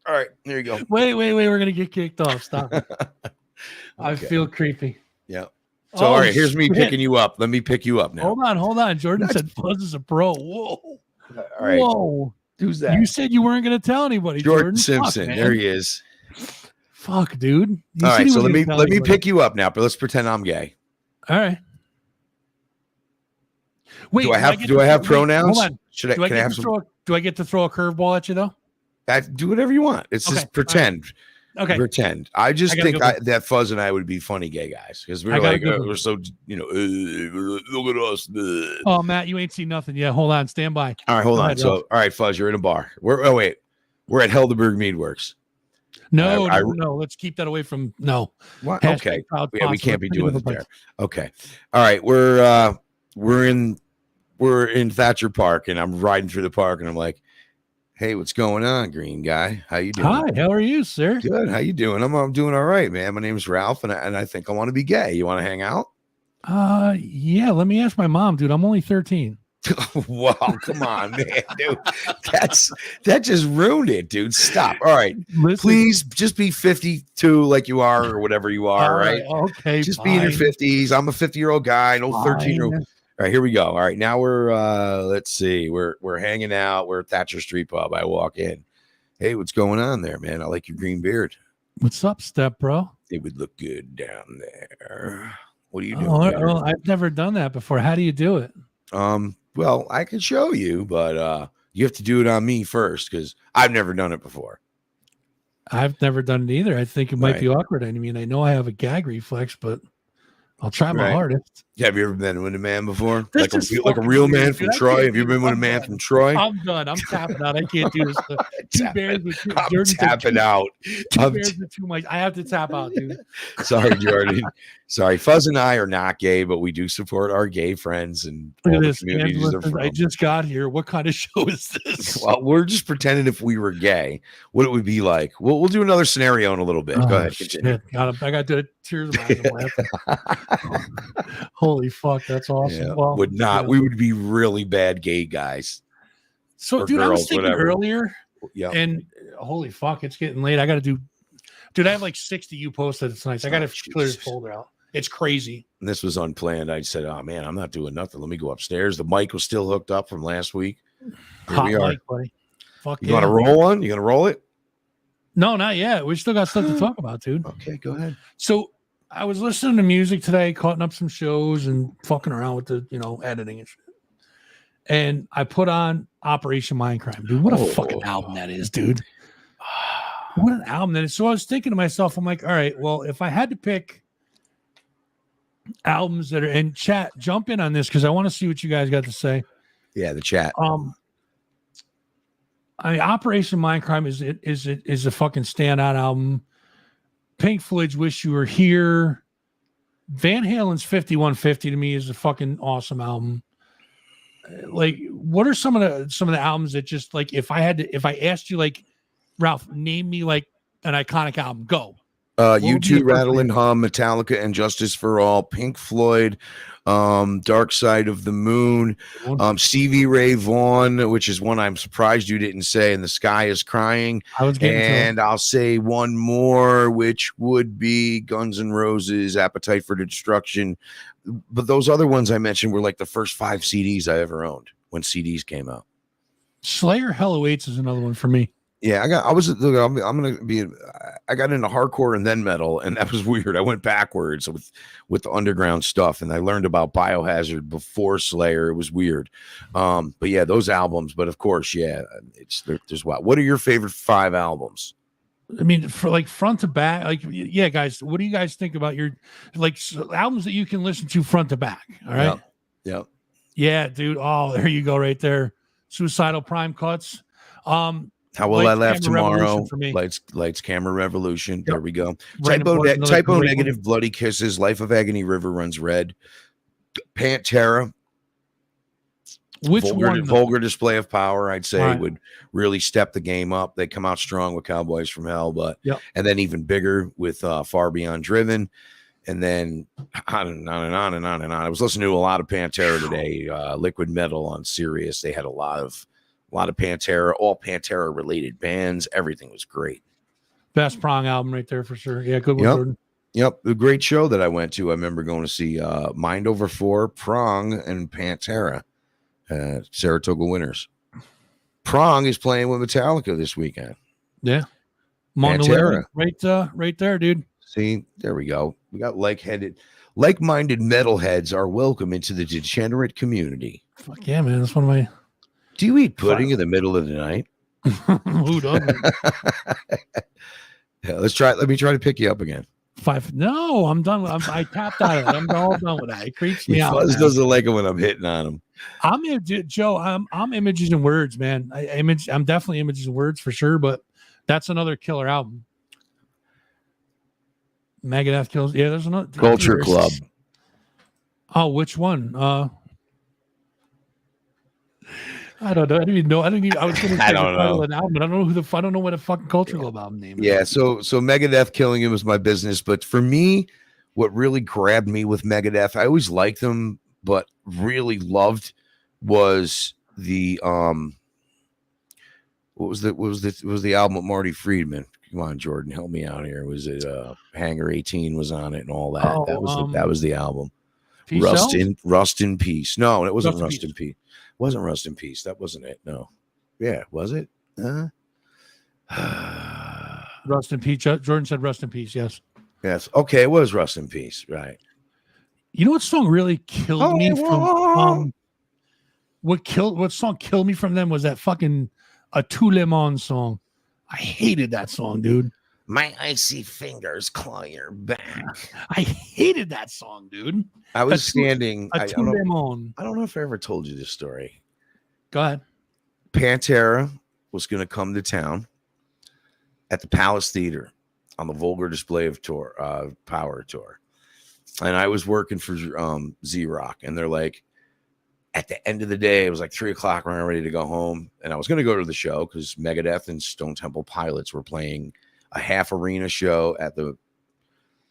All right. There you go. Wait. We're going to get kicked off. Stop it. I Okay. feel creepy. Yeah. So, all right. Here's me picking you up. Let me pick you up now. Hold on. Jordan said Fuzz is a pro. Whoa. All right. Whoa. Who's that? You said you weren't going to tell anybody. Jordan Simpson. Fuck, there he is. Fuck, dude. All right. So let me pick you up now, but let's pretend I'm gay. All right. Wait, do I have pronouns? Hold on. Do I get to throw a curveball at you though? Do whatever you want. It's just pretend. Right. Okay. Pretend. I just think that Fuzz and I would be funny gay guys because we're like we're so look at us. Oh, Matt, you ain't seen nothing yet. Hold on, stand by. All right, hold on. Ahead, all right, Fuzz, you're in a bar. We're at Helderberg Meadworks. No. Let's keep that away from What? Okay. Yeah, we can't be doing it there. Okay. All right, we're in Thatcher Park, and I'm riding through the park, and I'm like, "Hey, what's going on, green guy? How you doing?" Hi, how are you, sir? Good. How you doing? I'm doing all right, man. My name's Ralph, and I think I want to be gay. You want to hang out? Yeah. Let me ask my mom, dude. I'm only 13. Wow, come on, man, dude. That just ruined it, dude. Stop. All right. Listen, please just be 52 like you are or whatever you are, right? Okay. Just be in your 50s. I'm a 50-year-old guy, no 13-year-old. All right, here we go. All right, now we're let's see. We're hanging out. We're at Thatcher Street Pub. I walk in. Hey, what's going on there, man? I like your green beard. What's up, step bro? It would look good down there. What are you doing? Oh, I've never done that before. How do you do it? Well, I can show you, but you have to do it on me first because I've never done it before. I've never done it either. I think it might be awkward. I mean, I know I have a gag reflex, but I'll try my hardest. Have you ever been with a man before? Like a real man from Troy? Have you been with a man from Troy? I'm done. I'm tapping out. I can't do this. I'm tapping out. I have to tap out, dude. Sorry, Jordan. Sorry. Fuzz and I are not gay, but we do support our gay friends and all the communities they're from. I just got here. What kind of show is this? Well, we're just pretending if we were gay, what it would be like. We'll do another scenario in a little bit. Go ahead. Shit. I got to tears in my eyes. Holy fuck, that's awesome. Yeah, well, we would be really bad gay guys. So, dude, I was thinking earlier, and holy fuck, it's getting late. I got to do, dude, I have like 60 you posted tonight. So I got to clear this folder out. It's crazy. And this was unplanned. I said, oh man, I'm not doing nothing. Let me go upstairs. The mic was still hooked up from last week. Here we are. Mic, buddy. Fuck you want to roll one? You going to roll it? No, not yet. We still got stuff to talk about, dude. Okay, go ahead. So, I was listening to music today, cutting up some shows and fucking around with the, editing and shit. And I put on Operation Mindcrime, dude. What a fucking album that is, dude. What an album that is. So I was thinking to myself, I'm like, all right, well, if I had to pick albums that are in chat, jump in on this because I want to see what you guys got to say. Yeah, the chat. Operation Mindcrime is a fucking standout album. Pink Floyd's Wish You Were Here. Van Halen's 5150 to me is a fucking awesome album. Like, what are some of the albums that just like if I asked you like, Ralph, name me like an iconic album, go. U2, Rattle and Hum, Metallica, and Justice for All, Pink Floyd, Dark Side of the Moon, Stevie Ray Vaughan, which is one I'm surprised you didn't say, and The Sky is Crying. I'll say one more, which would be Guns N' Roses, Appetite for Destruction. But those other ones I mentioned were like the first 5 CDs I ever owned when CDs came out. Slayer Hell Awaits is another one for me. Yeah, I got into hardcore and then metal, and that was weird. I went backwards with the underground stuff, and I learned about Biohazard before Slayer. It was weird. But yeah, those albums. But of course, yeah, there's what are your favorite 5 albums? I mean, for like front to back, like, yeah, guys, what do you guys think about your like albums that you can listen to front to back? All right. Yeah, dude. Oh, there you go, right there. Suicidal Prime Cuts. How Will I Laugh Tomorrow? Lights, Camera, Revolution. Yep. There we go. Typo Negative, Bloody Kisses, Life of Agony, River Runs Red, Pantera. Which one? Vulgar Display of Power, I'd say, would really step the game up. They come out strong with Cowboys from Hell, and then even bigger with Far Beyond Driven. And then on and on and on and on and on. I was listening to a lot of Pantera today, Liquid Metal on Sirius. They had a lot of Pantera, all Pantera related bands. Everything was great. Best Prong album right there for sure. Yeah, good one, Yep. Jordan. Yep, a great show that I went to. I remember going to see Mind Over 4, Prong, and Pantera at Saratoga Winners. Prong is playing with Metallica this weekend. Yeah. Pantera. Right there, dude. See, there we go. We got like-minded metalheads are welcome into the degenerate community. Fuck yeah, man. That's one of my. Do you eat pudding in the middle of the night? Who doesn't? Yeah, let me try to pick you up again. No, I'm done. I tapped out of it. I'm all done with that. It creeps me out. Fuzz doesn't like it when I'm hitting on him. Joe. I'm images and words, man. I'm definitely images and words for sure. But that's another killer album. Megadeth kills. Yeah, there's another Culture Club. Oh, which one? I don't know. I didn't even know. I was going to say the title of the album, but I don't know what a fucking Culture Club album name is. Yeah, so Megadeth killing him was my business, but for me, what really grabbed me with Megadeth, I always liked them, but really loved was the what was the album with Marty Friedman? Come on, Jordan, help me out here. Was it Hangar 18 was on it and all that? Oh, that was the album. Rust in Peace. No, it wasn't Rust in Peace. It wasn't Rust in Peace. That wasn't it. No. Yeah, was it? Rust in Peace. Jordan said Rust in Peace. Yes. Yes. Okay, it was Rust in Peace. Right. You know what song really killed me from what song killed me from them was that fucking A Tout Le Monde song. I hated that song, dude. My icy fingers claw your back. I hated that song, dude. I was standing. I don't know if I ever told you this story. Go ahead. Pantera was going to come to town at the Palace Theater on the Vulgar Display of Power tour. And I was working for Z-Rock, and they're like, at the end of the day, it was like 3:00 when I was ready to go home. And I was going to go to the show because Megadeth and Stone Temple Pilots were playing a half arena show at the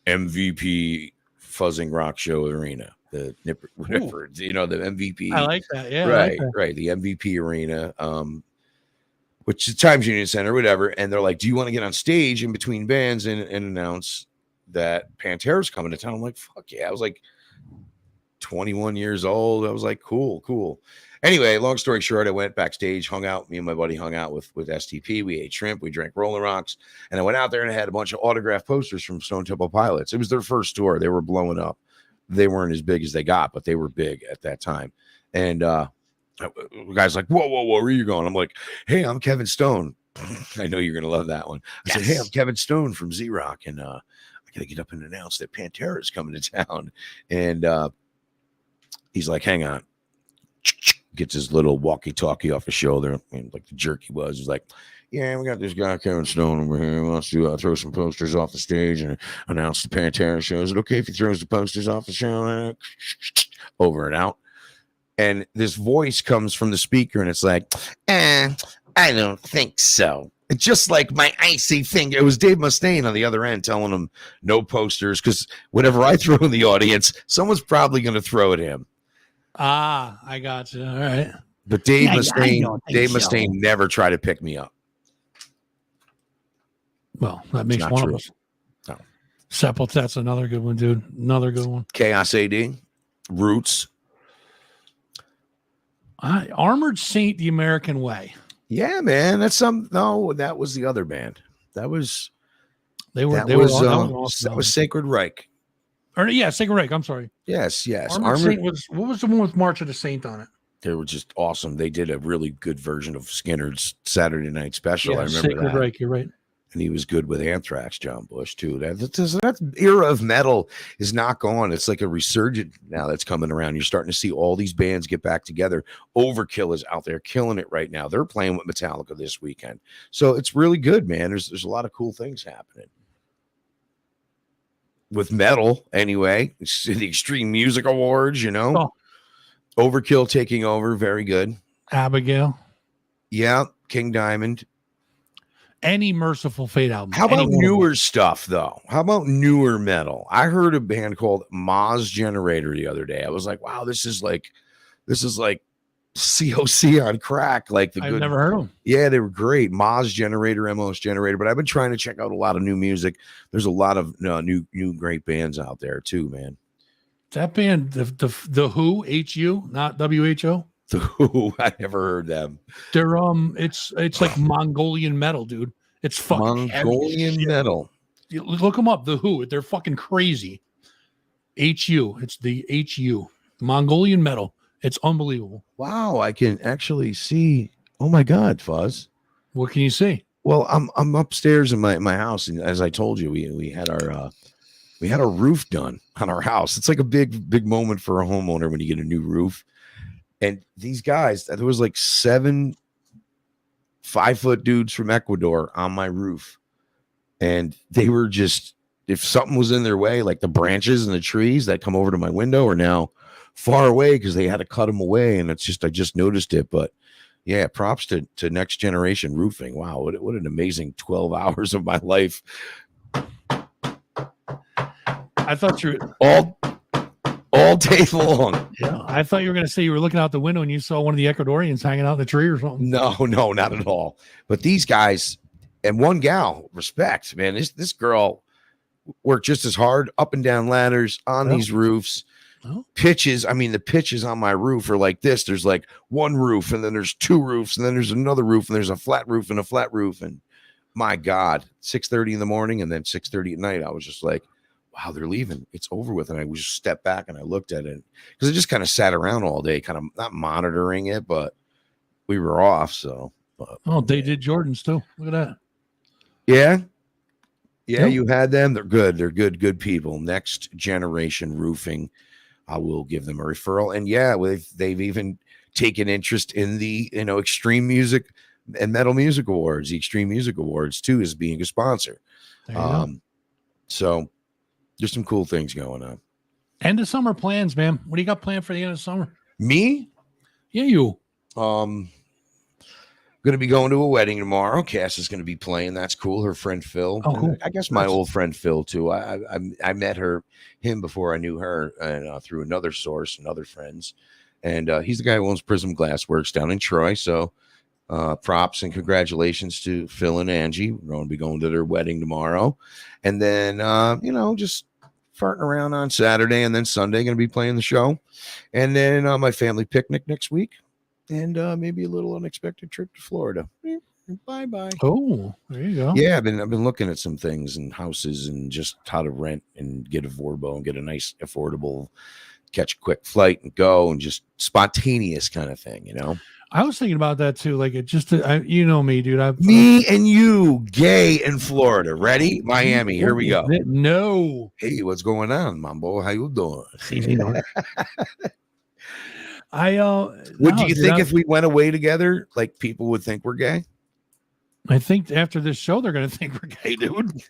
MVP Fuzzing Rock Show Arena, the whatever, the MVP. I like that. Yeah. Right. The MVP Arena, which is Times Union Center, whatever. And they're like, do you want to get on stage in between bands and announce that Pantera's coming to town? I'm like, fuck yeah. I was like 21 years old. I was like, cool. Anyway, long story short, I went backstage, hung out. Me and my buddy hung out with STP. We ate shrimp. We drank Rolling Rocks. And I went out there and I had a bunch of autographed posters from Stone Temple Pilots. It was their first tour. They were blowing up. They weren't as big as they got, but they were big at that time. And the guy's like, whoa, where are you going? I'm like, hey, I'm Kevin Stone. I know you're going to love that one. I said, hey, I'm Kevin Stone from Z-Rock. And I got to get up and announce that Pantera is coming to town. And he's like, hang on. Gets his little walkie-talkie off his shoulder, and like the jerk he was. He's like, yeah, we got this guy Kevin Stone over here who wants to throw some posters off the stage and announce the Pantera show. Is it okay if he throws the posters off the show? Over and out. And this voice comes from the speaker, and it's like, I don't think so. It's just like my icy finger. It was Dave Mustaine on the other end telling him no posters, because whenever I throw in the audience, someone's probably going to throw at him. I got you. All right. But Dave Mustaine never tried to pick me up. Well, that makes one of us. No. Sepultet's another good one, dude. Another good one. Chaos AD, Roots. Armored Saint, The American Way. Yeah, man. That was the other band. That was Sacred Reich. Sacred Reich. I'm sorry. Yes. Armored Saint what was the one with March of the Saint on it? They were just awesome. They did a really good version of Skinner's Saturday Night Special. I remember Sacred Reich. You're right. And he was good with Anthrax, John Bush, too. That era of metal is not gone. It's like a resurgent now that's coming around. You're starting to see all these bands get back together. Overkill is out there killing it right now. They're playing with Metallica this weekend. So it's really good, man. There's a lot of cool things happening. With metal, anyway. It's the Extreme Music Awards, Overkill taking over. Very good. Abigail. Yeah. King Diamond. any Merciful Fate album. How Any about one of them. newer stuff though? How about newer metal? I heard a band called Moz Generator the other day. I was like, wow, this is like COC on crack. Like the I've good. never heard of them. Yeah, they were great. Moz Generator, MOS Generator. But I've been trying to check out a lot of new music. There's a lot of new great bands out there too, man. That band, the Who, HU, not WHO. The Who, I never heard them. They're it's like Mongolian metal, dude. It's fucking Mongolian metal. You look them up. The Who, they're fucking crazy. HU, it's the HU, Mongolian metal. It's unbelievable. Wow, I can actually see. Oh my God, Fuzz. What can you see? Well, I'm upstairs in my house, and as I told you, we had our roof done on our house. It's like a big moment for a homeowner when you get a new roof. And these guys, there was like 7 5-foot dudes from Ecuador on my roof, and they were just, if something was in their way, like the branches and the trees that come over to my window are now far away because they had to cut them away. And it's just, I just noticed it. But yeah, props to Next Generation Roofing. Wow, what an amazing 12 hours of my life. I thought you were all day long. Yeah, I thought you were going to say you were looking out the window and you saw one of the Ecuadorians hanging out in the tree or something. No, not at all. But these guys and one gal, respect, man. This girl worked just as hard up and down ladders on these roofs. Pitches. I mean, the pitches on my roof are like this. There's like one roof, and then there's 2 roofs, and then there's another roof, and there's a flat roof and a flat roof. And my God, 6:30 in the morning and then 6:30 at night. I was just like, wow, they're leaving. It's over with. And I just stepped back and I looked at it because I just kind of sat around all day, kind of not monitoring it, but we were off. So, they did Jordans too. Look at that. Yeah. Yep. You had them. They're good. They're good people. Next Generation Roofing. I will give them a referral. And yeah, they've even taken interest in the, Extreme Music and Metal Music Awards. The Extreme Music Awards too is being a sponsor. So there's some cool things going on. End of summer plans, man. What do you got planned for the end of summer? Me? Yeah, you. Going to be going to a wedding tomorrow. Cass is going to be playing. That's cool. Her friend Phil. Oh, cool. I guess my old friend Phil too. I met him before I knew her, and through another source and other friends. And he's the guy who owns Prism Glass Works down in Troy. So props and congratulations to Phil and Angie. We're going to be going to their wedding tomorrow, and then just farting around on Saturday, and then Sunday going to be playing the show, and then my family picnic next week. And maybe a little unexpected trip to Florida. Bye. Oh, there you go. Yeah, I've been looking at some things and houses and just how to rent and get a Vorbo and get a nice affordable, catch a quick flight and go, and just spontaneous kind of thing, I was thinking about that too. Like it just, you know me, dude. Me and you, gay in Florida. Ready? Miami. Here we go. No. Hey, what's going on, Mambo? How you doing? Would you think if we went away together, like people would think we're gay? I think after this show, they're going to think we're gay, dude.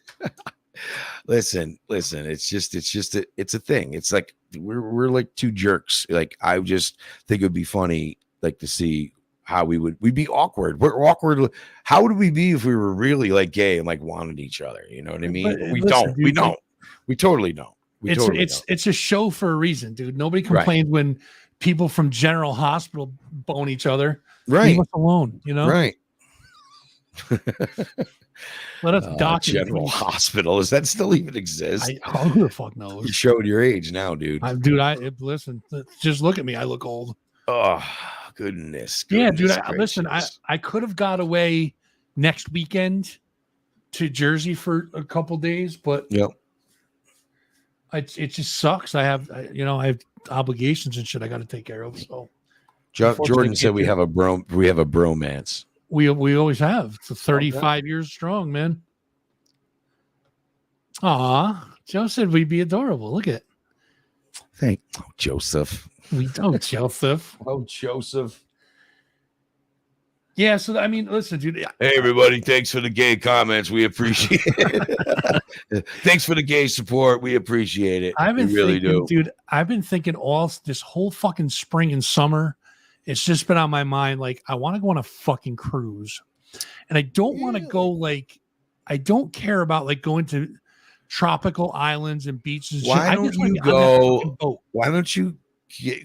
Listen. It's a thing. It's like we're like 2 jerks. Like I just think it'd be funny, like to see how we'd be awkward. We're awkward. How would we be if we were really like gay and like wanted each other? You know what I mean? But we listen, don't. dude, We don't. We totally don't. It's a show for a reason, dude. Nobody complains when people from General Hospital bone each other. Right. Leave us alone, Right. Let us dock General Hospital. Does that still even exist? Who the fuck knows? You showed your age now, dude. Listen, just look at me. I look old. Oh, goodness. Yeah, dude. Listen, I could have got away next weekend to Jersey for a couple days, but it just sucks. I have obligations and shit I got to take care of. So Jordan said we have a bromance. We always have. It's 35 years strong, man. Aw, Joe said we'd be adorable. Look at it. Joseph. We don't, Joseph. Oh, Joseph. Yeah, so I mean, listen, dude. Hey, everybody! Thanks for the gay comments. We appreciate it. Thanks for the gay support. We appreciate it. I've been really do, dude. I've been thinking all this whole fucking spring and summer. It's just been on my mind. Like, I want to go on a fucking cruise. And I don't want to go like, I don't care about like going to tropical islands and beaches. And Why shit. I don't just want to you be on that fucking go? boat. Why don't you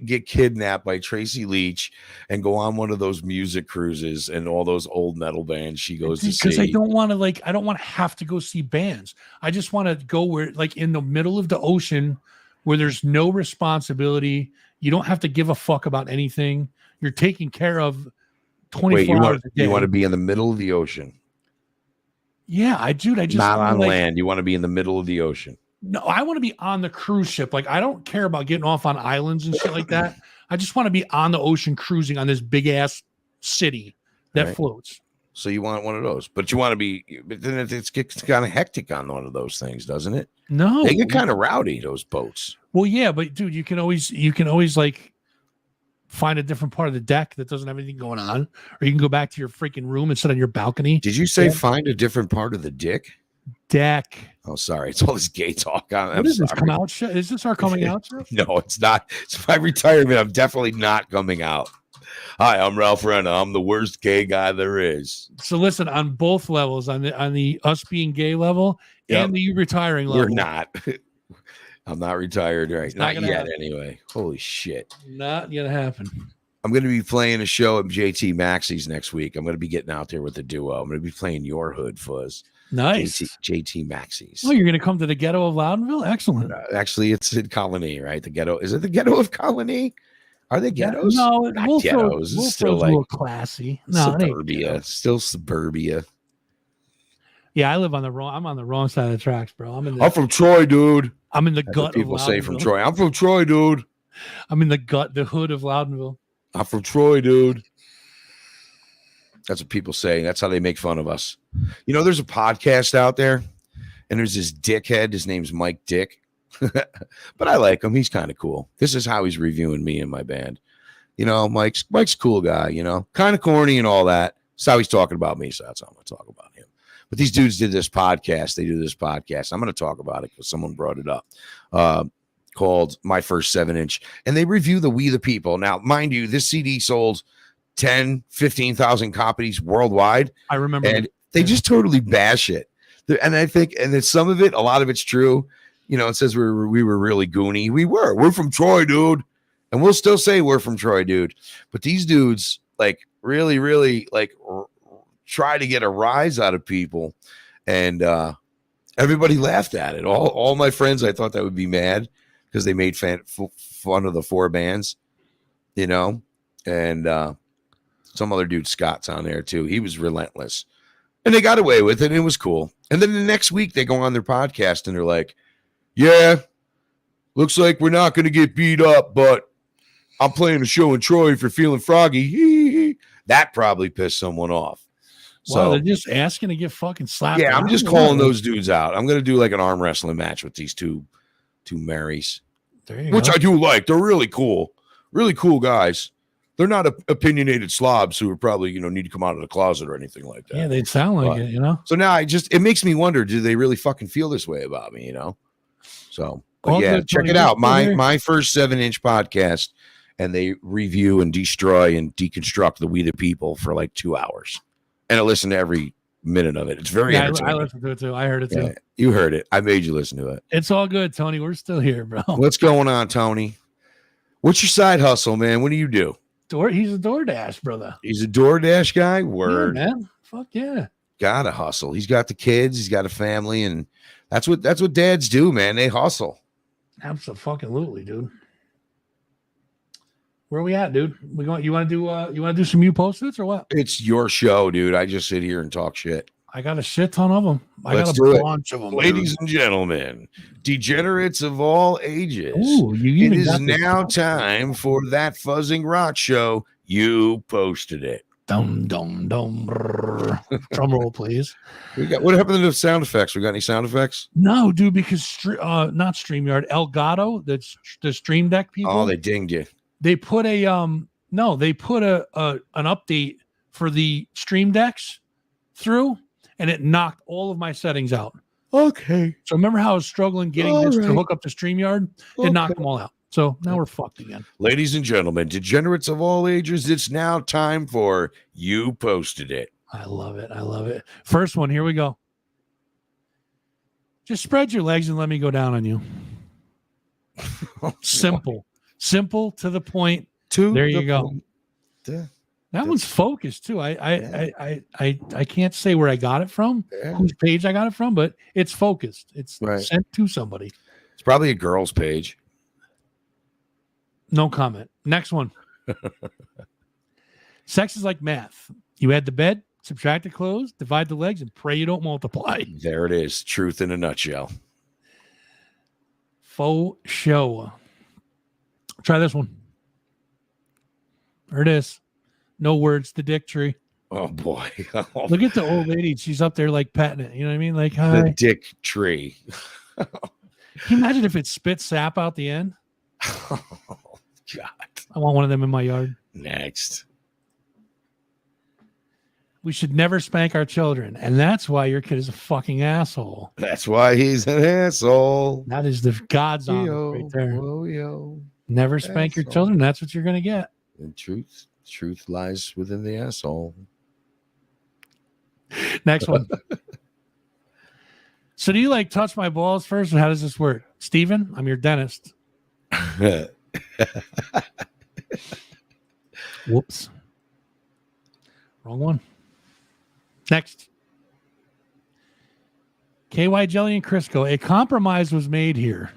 get kidnapped by Tracy Leach and go on one of those music cruises and all those old metal bands she goes to see? Because I don't want to like, I don't want to have to go see bands. I just want to go where like in the middle of the ocean where there's no responsibility. You don't have to give a fuck about anything. You're taken care of 24 hours a day. You want to be in the middle of the ocean? Yeah, I do. I just not on like, land. You want to be in the middle of the ocean. No, I want to be on the cruise ship. Like, I don't care about getting off on islands and shit like that. I just want to be on the ocean cruising on this big ass city that floats. So you want one of those, but you want to be, but then it gets kind of hectic on one of those things, doesn't it? No, they get kind of rowdy, those boats. Well, yeah, but dude, you can always like find a different part of the deck that doesn't have anything going on, or you can go back to your freaking room and sit on your balcony. Did you say find a different part of the deck? Oh, sorry. It's all this gay talk. What is this come out shit? Is this our coming out show? No, it's not. It's my retirement. I'm definitely not coming out. Hi, I'm Ralph Renna. I'm the worst gay guy there is. So listen, on both levels, on the us being gay level and the you retiring level. We're not. I'm not retired right. Not yet happen. Anyway. Holy shit. Not gonna happen. I'm going to be playing a show at JT Maxey's next week. I'm going to be getting out there with the duo. I'm going to be playing Your Hood Fuzz. Nice. JT Maxey's. Oh, you're going to come to the ghetto of Loudonville? Excellent. Actually, it's in Colony, right? The ghetto. Is it the ghetto of Colony? Are they ghettos? No, not ghettos. It's still like a little classy. No, suburbia. Still suburbia. Yeah, I'm on the wrong side of the tracks, bro. I'm from Troy, dude. I'm in the That's gut what people of say from Troy. I'm from Troy, dude. I'm in the hood of Loudonville. I'm from Troy, dude. That's what people say. That's how they make fun of us. You know, there's a podcast out there, and there's this dickhead. His name's Mike Dick. But I like him. He's kind of cool. This is how he's reviewing me and my band. You know, Mike's a cool guy, you know, kind of corny and all that. That's how he's talking about me. So that's how I'm going to talk about him. But these dudes did this podcast. They do this podcast. I'm going to talk about it because someone brought it up. Called My First 7-Inch, and they review the We the People. Now, mind you, this CD sold 10, 15,000 copies worldwide. I remember. And they just totally bash it. And I think, and then some of it, a lot of it's true. You know, it says we were really goony. We're from Troy, dude. And we'll still say we're from Troy, dude. But these dudes, like, really, really, like, try to get a rise out of people. And everybody laughed at it. All my friends, I thought that would be mad, because they made fun of the four bands, you know, and some other dude, Scott's on there too. He was relentless, and they got away with it. And it was cool. And then the next week they go on their podcast and they're like, yeah, looks like we're not going to get beat up, but I'm playing a show in Troy if you're feeling froggy. That probably pissed someone off. Wow, So they're just asking to get fucking slapped. yeah, I'm just calling those dudes out. I'm going to do like an arm wrestling match with these two Marys, which I do like. They're really cool guys. They're not opinionated slobs who are probably, you know, need to come out of the closet or anything like that. Yeah, they sound like it, you know. So now it makes me wonder, do they really fucking feel this way about me, you know? So, but yeah, check it out. My First 7-Inch podcast, and they review and destroy and deconstruct the We the People for like 2 hours. And I listen to every minute of it. It's very entertaining. I listened to it too. I heard it too. Yeah, you heard it. I made you listen to it. It's all good, Tony. We're still here, bro. What's going on, Tony? What's your side hustle, man? What do you do? He's a DoorDash, brother. He's a DoorDash guy? Word. Yeah, man. Fuck yeah. Gotta hustle. He's got the kids. He's got a family, and that's what dads do, man. They hustle. Absolutely, dude. Where are we at, dude? You want to do some Post-its or what? It's your show, dude. I just sit here and talk shit. I got a shit ton of them. Let's do it. Bunch of them. Ladies and gentlemen, degenerates of all ages. Ooh, it is now time for That Fuzzing Rock Show. You posted it. Dum dum dum. Drum roll, please. What happened to the sound effects? We got any sound effects? No, dude, because not StreamYard, Elgato, that's the Stream Deck people. Oh, they dinged you. They put an update for the Stream Decks through, and it knocked all of my settings out. Okay. So remember how I was struggling getting this to hook up to StreamYard? It knocked them all out. So now we're fucked again. Ladies and gentlemen, degenerates of all ages, it's now time for You Posted It. I love it. I love it. First one. Here we go. Just spread your legs and let me go down on you. Simple. Simple to the point. There you go. That one's focused too. I can't say where I got it from, whose page I got it from, but it's focused. It's sent to somebody. It's probably a girl's page. No comment. Next one. Sex is like math. You add the bed, subtract the clothes, divide the legs, and pray you don't multiply. There it is. Truth in a nutshell. Faux show. Try this one. There it is. No words, the dick tree. Oh boy. Look at the old lady. She's up there like petting it. You know what I mean? Like, hi. The dick tree. Can you imagine if it spit sap out the end? Oh, God. I want one of them in my yard. Next. We should never spank our children. And that's why your kid is a fucking asshole. That's why he's an asshole. That is the God's honor right there. Never spank your children. That's what you're going to get. And truth lies within the asshole. Next one. So do you like touch my balls first, or how does this work? Steven, I'm your dentist. Whoops. Wrong one. Next. KY Jelly and Crisco. A compromise was made here.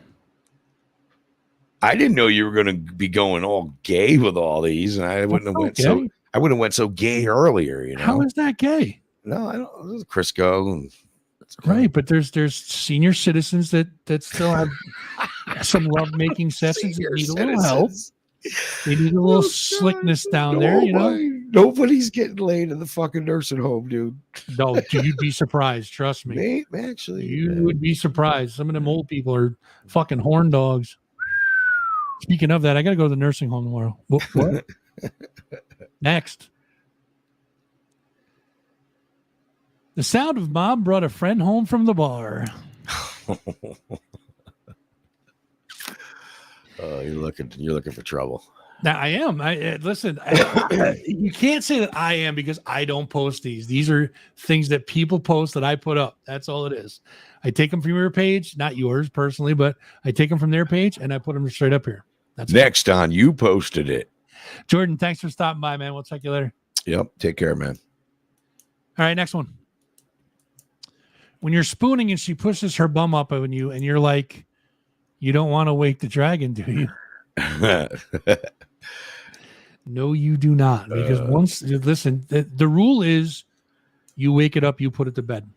I didn't know you were going to be going all gay with all these, and I wouldn't have went so gay earlier. You know, how is that gay? No, I don't. This is Crisco, and right, but there's senior citizens that still have some love making sessions that need a little help. They need a little slickness down there, you know. Nobody's getting laid in the fucking nursing home, dude. No, you'd be surprised. Trust me. Actually, you would be surprised. Some of them old people are fucking horn dogs. Speaking of that, I got to go to the nursing home tomorrow. What? Next. The sound of mom brought a friend home from the bar. Oh, you're looking for trouble. Now I am. Listen. You can't say that I am because I don't post these. These are things that people post that I put up. That's all it is. I take them from your page, not yours personally, but I take them from their page and I put them straight up here. That's next on. You posted it. Jordan, thanks for stopping by, man. We'll check you later. Yep. Take care, man. All right, next one. When you're spooning and she pushes her bum up on you and you're like, you don't want to wake the dragon, do you? No, you do not. Because once, listen, the rule is you wake it up, you put it to bed.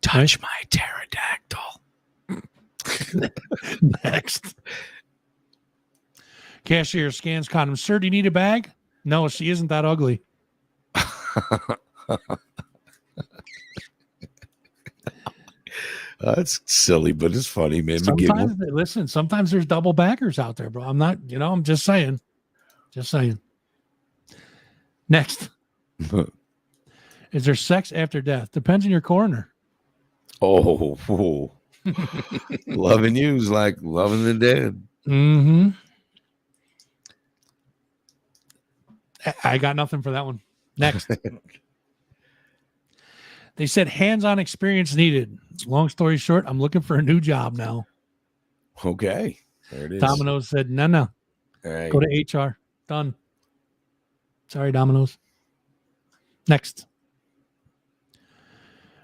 Touch my pterodactyl. Next. Cashier scans condom. Sir, do you need a bag? No, she isn't that ugly. That's silly, but it's funny, man. Sometimes there's double backers out there, bro. I'm not, I'm just saying. Just saying. Next. Is there sex after death? Depends on your coroner. Oh. Loving you is like loving the dead. Mm-hmm. I got nothing for that one. Next. They said hands-on experience needed. Long story short, I'm looking for a new job now. Okay. There it is. Domino's said, no. Right. Go to HR. Done. Sorry, Domino's. Next.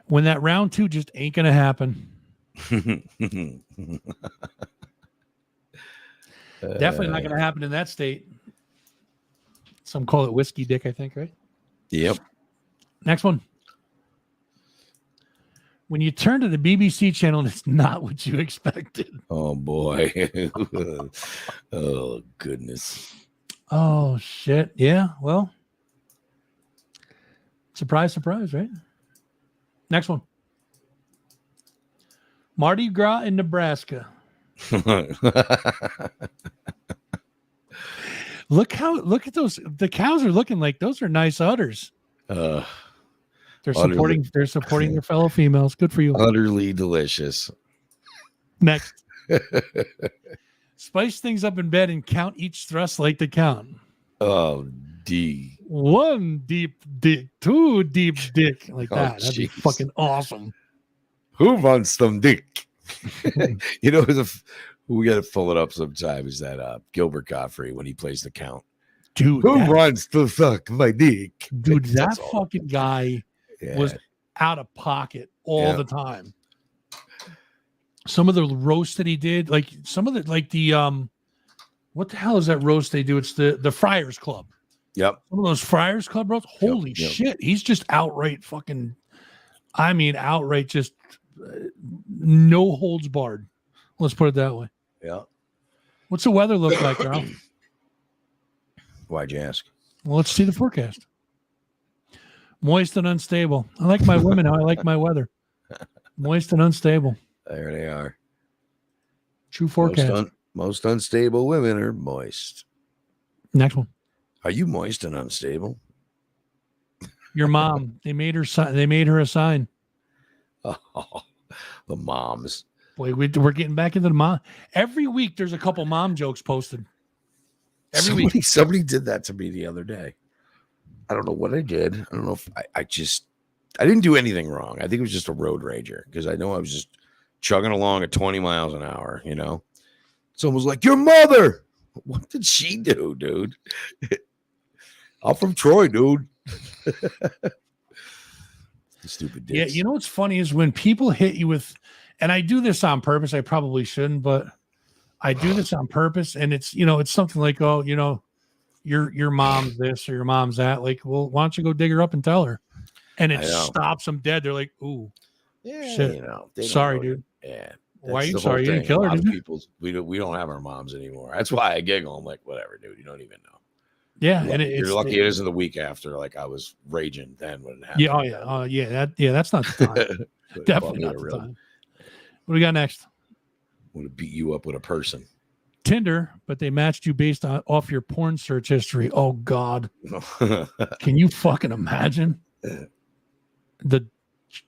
When that round 2 just ain't going to happen. Definitely not going to happen in that state. Some call it whiskey dick, I think, right? Yep. Next one. When you turn to the BBC channel, it's not what you expected. Oh, boy. Oh, goodness. Oh, shit. Yeah, well. Surprise, surprise, right? Next one. Mardi Gras in Nebraska. Look at those. The cows are looking like those are nice udders. They're supporting their fellow females. Good for you. Utterly delicious. Next. Spice things up in bed and count each thrust like the count. Oh, D. one deep dick, two deep dick, like Oh, that. That'd be jeez. fucking awesome. Who wants some dick? You know, we got to pull it up sometime. Is that Gilbert Gottfried when he plays the Count? Dude, Who wants to suck my dick? dude, That's that all. fucking guy Yeah. was out of pocket all Yeah. the time. Some of the roast that he did, like some of the what the hell is that roast they do? It's the Friars Club. Yep. Some of those Friars Club roasts. Holy Yep. shit. He's just outright fucking, I mean, outright just no holds barred. Let's put it that way. Yeah. What's the weather look like, Ralph? Why'd you ask? Well, let's see the forecast. Moist and unstable. I like my women how I like my weather. Moist and unstable. There they are. True forecast. Most unstable women are moist. Next one. Are you moist and unstable? Your mom. They made her a sign. Oh, the moms. Boy, we're getting back into the mom. Every week there's a couple mom jokes posted. Every week. Somebody did that to me the other day. I don't know what I did. I don't know if I didn't do anything wrong. I think it was just a road rager because I know I was just chugging along at 20 miles an hour, you know. Someone was like, your mother. What did she do, dude? I'm from Troy, dude. Stupid dicks. Yeah, you know what's funny is when people hit you with, and I do this on purpose. I probably shouldn't, but I do this on purpose. And it's, you know, it's something like, oh, you know, your mom's this or your mom's that. Like, well, why don't you go dig her up and tell her? And it stops them dead. They're like, ooh, yeah, shit. You know, Sorry, dude. Yeah. Why are you sorry? You didn't kill her, did you? We don't have our moms anymore. That's why I giggle. I'm like, whatever, dude. You don't even know. Yeah, You're and lucky, you're lucky it isn't the week after. Like I was raging then when it happened. Yeah, oh yeah, that's not the time. Definitely not the time. What do we got next? Want to beat you up with a person. Tinder, but they matched you based off your porn search history. Oh God, can you fucking imagine the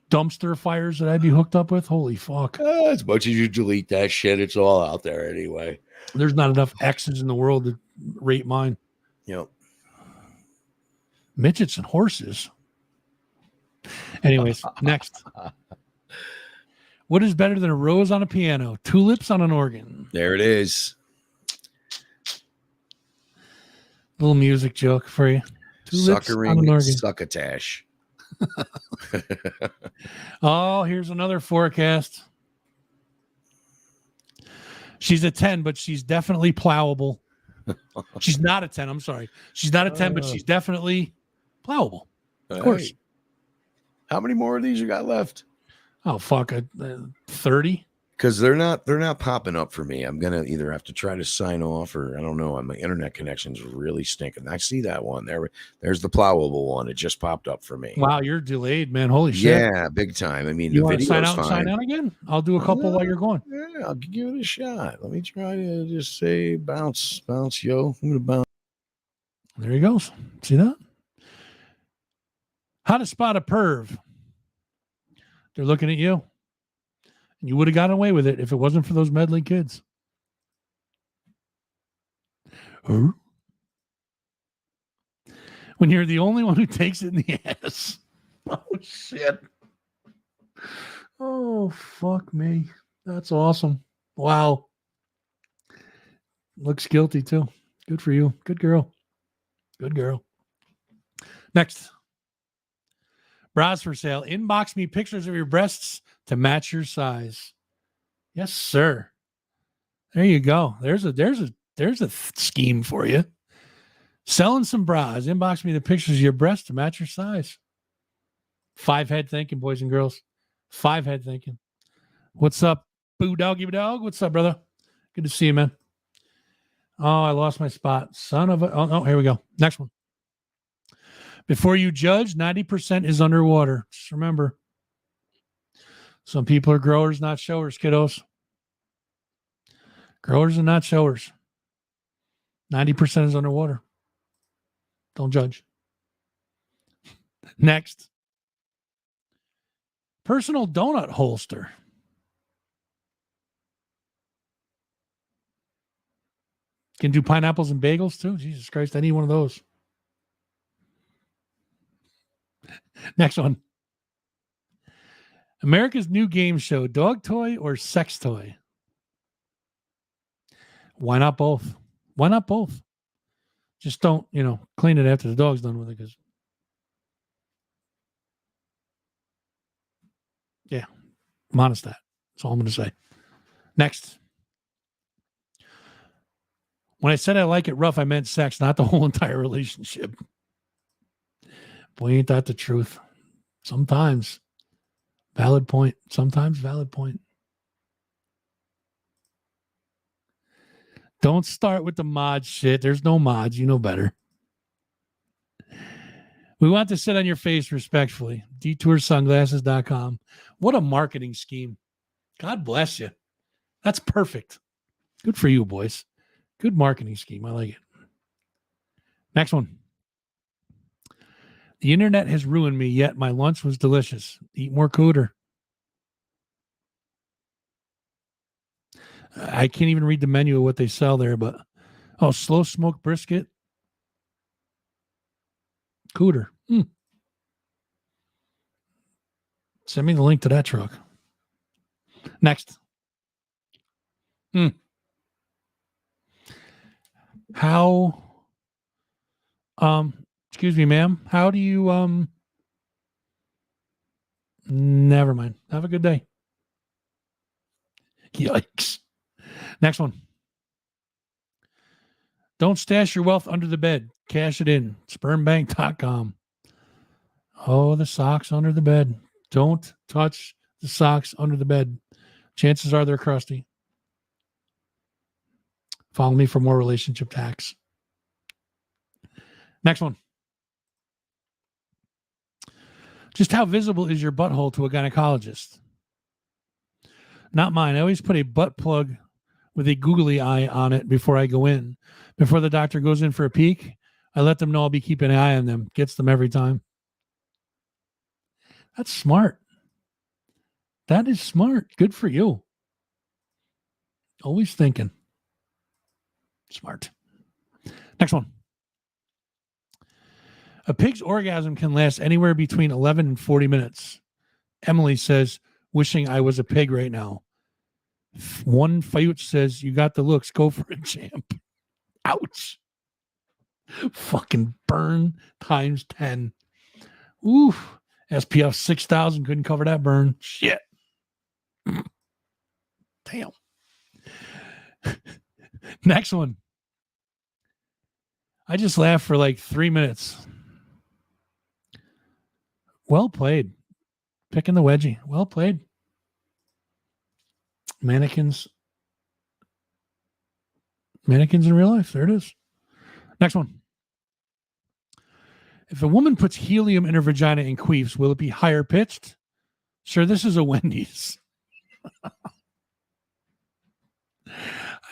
dumpster fires that I'd be hooked up with? Holy fuck! As much as you delete that shit, it's all out there anyway. There's not enough X's in the world to rate mine. Yep. Midgets and horses. Anyways, next. What is better than a rose on a piano? Tulips on an organ. There it is. Little music joke for you. Tulips on an Suckering organ. succotash. Oh, here's another forecast. She's a 10, but she's definitely plowable. She's not a 10. I'm sorry. She's not a 10, but she's definitely plowable. Of course. How many more of these you got left? Oh, fuck. 30. Because they're not popping up for me. I'm gonna either have to try to sign off or I don't know. My internet connection's really stinking. I see that one there. There's the plowable one. It just popped up for me. Wow, you're delayed, man. Holy shit. Yeah, big time. I mean, you the want to video's sign out fine. and sign out again? I'll do a couple while you're going. Yeah, I'll give it a shot. Let me try to just say bounce, yo. I'm gonna bounce. There he goes. See that? How to spot a perv. They're looking at you. And you would have gotten away with it if it wasn't for those meddling kids. Huh? When you're the only one who takes it in the ass. Oh, shit. Oh, fuck me. That's awesome. Wow. Looks guilty, too. Good for you. Good girl. Good girl. Next. Bras for sale. Inbox me pictures of your breasts to match your size. Yes, sir. There you go. There's a scheme for you. Selling some bras. Inbox me the pictures of your breasts to match your size. 5 head thinking, boys and girls. 5 head thinking. What's up, boo doggy dog? What's up, brother? Good to see you, man. Oh, I lost my spot. Son of a. Oh, no, here we go. Next one. Before you judge, 90% is underwater. Just remember, some people are growers, not showers, kiddos. Growers and not showers. 90% is underwater. Don't judge. Next. Personal donut holster. Can do pineapples and bagels too. Jesus Christ, I need one of those. Next one. America's new game show, dog toy or sex toy? Why not both? Why not both? Just don't, clean it after the dog's done with it. Because, yeah, I'm honest that. That's all I'm going to say. Next. When I said I like it rough, I meant sex, not the whole entire relationship. Boy, ain't that the truth? Sometimes. Valid point. Sometimes valid point. Don't start with the mod shit. There's no mods. You know better. We want to sit on your face respectfully. DetourSunglasses.com. What a marketing scheme. God bless you. That's perfect. Good for you, boys. Good marketing scheme. I like it. Next one. The internet has ruined me, yet my lunch was delicious. Eat more cooter. I can't even read the menu of what they sell there, but slow smoked brisket. Cooter. Send me the link to that truck. Next. How excuse me, ma'am. How do you never mind. Have a good day. Yikes. Next one. Don't stash your wealth under the bed. Cash it in. Spermbank.com. Oh, the socks under the bed. Don't touch the socks under the bed. Chances are they're crusty. Follow me for more relationship hacks. Next one. Just how visible is your butthole to a gynecologist? Not mine. I always put a butt plug with a googly eye on it before I go in. Before the doctor goes in for a peek, I let them know I'll be keeping an eye on them. Gets them every time. That's smart. That is smart. Good for you. Always thinking. Smart. Next one. A pig's orgasm can last anywhere between 11 and 40 minutes. Emily says, wishing I was a pig right now. One Fayuch says, you got the looks. Go for it, champ. Ouch. Fucking burn times 10. Oof. SPF 6,000 couldn't cover that burn. Shit. Damn. Next one. I just laughed for like 3 minutes. Well played. Picking the wedgie. Well played. Mannequins in real life. There it is. Next one. If a woman puts helium in her vagina and queefs, will it be higher pitched? Sure, this is a Wendy's.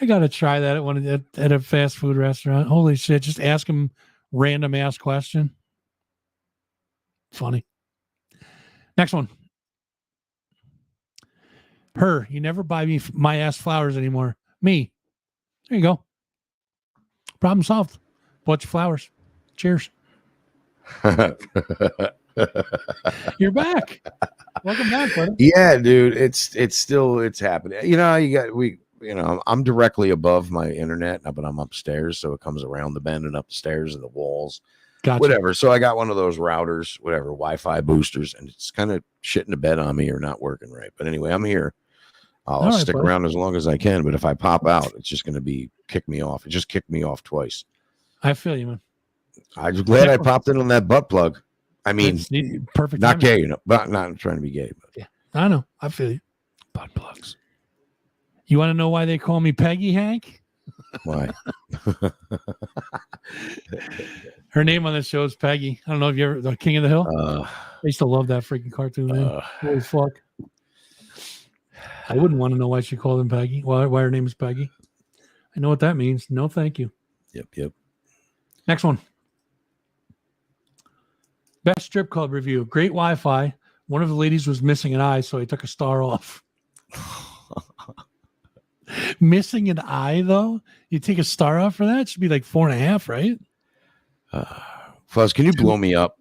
I got to try that at a fast food restaurant. Holy shit. Just ask them random ass question. Funny. Next one. Her, you never buy me my ass flowers anymore. Me. There you go. Problem solved. Bought you flowers. Cheers. You're back. Welcome back, buddy. Yeah, dude. It's happening. I'm directly above my internet, but I'm upstairs, so it comes around the bend and up the stairs and the walls. Gotcha. Whatever. So I got one of those routers, whatever, Wi-Fi boosters, and it's kind of shitting the bed on me or not working right. But anyway, I'm here. I'll stick around as long as I can, but if I pop out, it's just going to be kick me off. It just kicked me off twice. I feel you, man. I'm glad I popped in on that butt plug. I mean, perfect. Not gay, but not trying to be gay. But. Yeah, I know. I feel you. Butt plugs. You want to know why they call me Peggy, Hank? Why? Her name on this show is Peggy. I don't know if you ever, the King of the Hill. I used to love that freaking cartoon, man. Holy fuck. I wouldn't want to know why she called him Peggy. Why her name is Peggy. I know what that means. No, thank you. Yep. Next one. Best strip club review. Great Wi-Fi. One of the ladies was missing an eye, so I took a star off. Missing an eye, though? You take a star off for that? It should be like 4.5, right? Fuzz, can you blow me up?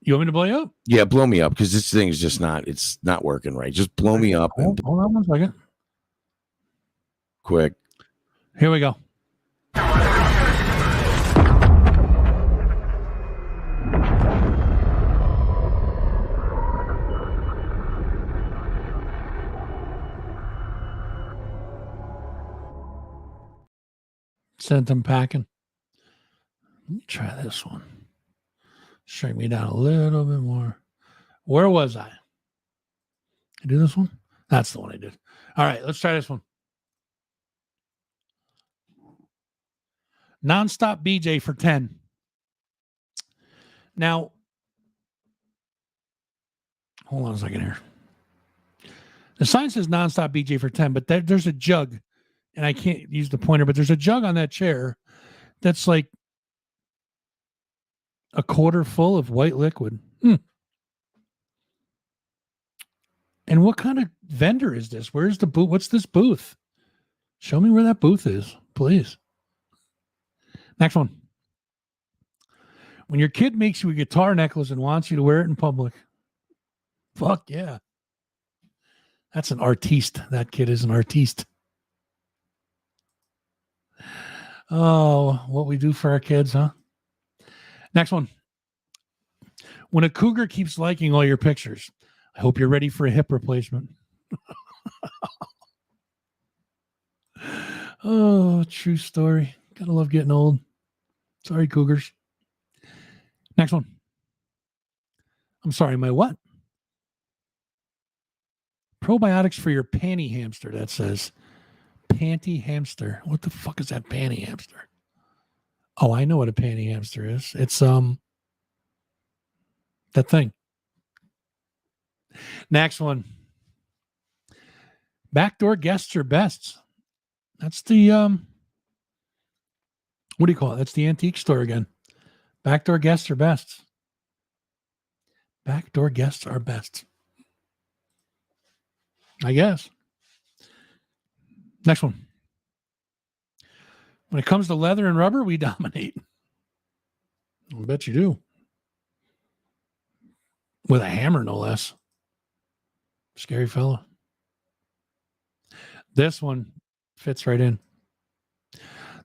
You want me to blow you up? Yeah, blow me up because this thing is just it's not working right. Just blow me up Hold on 1 second. quick. Here we go. Sent them packing. Let me try this one. Shrink me down a little bit more. Where was I? I do this one? That's the one I did. All right, let's try this one. Nonstop BJ for 10. Now, hold on a second here. The sign says nonstop BJ for 10, but there's a jug, and I can't use the pointer, but there's a jug on that chair that's like a quarter full of white liquid. And what kind of vendor is this? Where's the booth? What's this booth? Show me where that booth is, please. Next one. When your kid makes you a guitar necklace and wants you to wear it in public. Fuck yeah. That's an artiste. That kid is an artiste. Oh, what we do for our kids, huh? Next one. When a cougar keeps liking all your pictures, I hope you're ready for a hip replacement. Oh, true story. Gotta love getting old. Sorry, cougars. Next one. I'm sorry, my what? Probiotics for your panty hamster, that says. Panty hamster. What the fuck is that panty hamster? Oh, I know what a panty hamster is. It's that thing. Next one. Backdoor guests are best. That's the what do you call it? That's the antique store again. Backdoor guests are best. Backdoor guests are best. I guess. Next one. When it comes to leather and rubber, we dominate. I bet you do. With a hammer, no less. Scary fella. This one fits right in.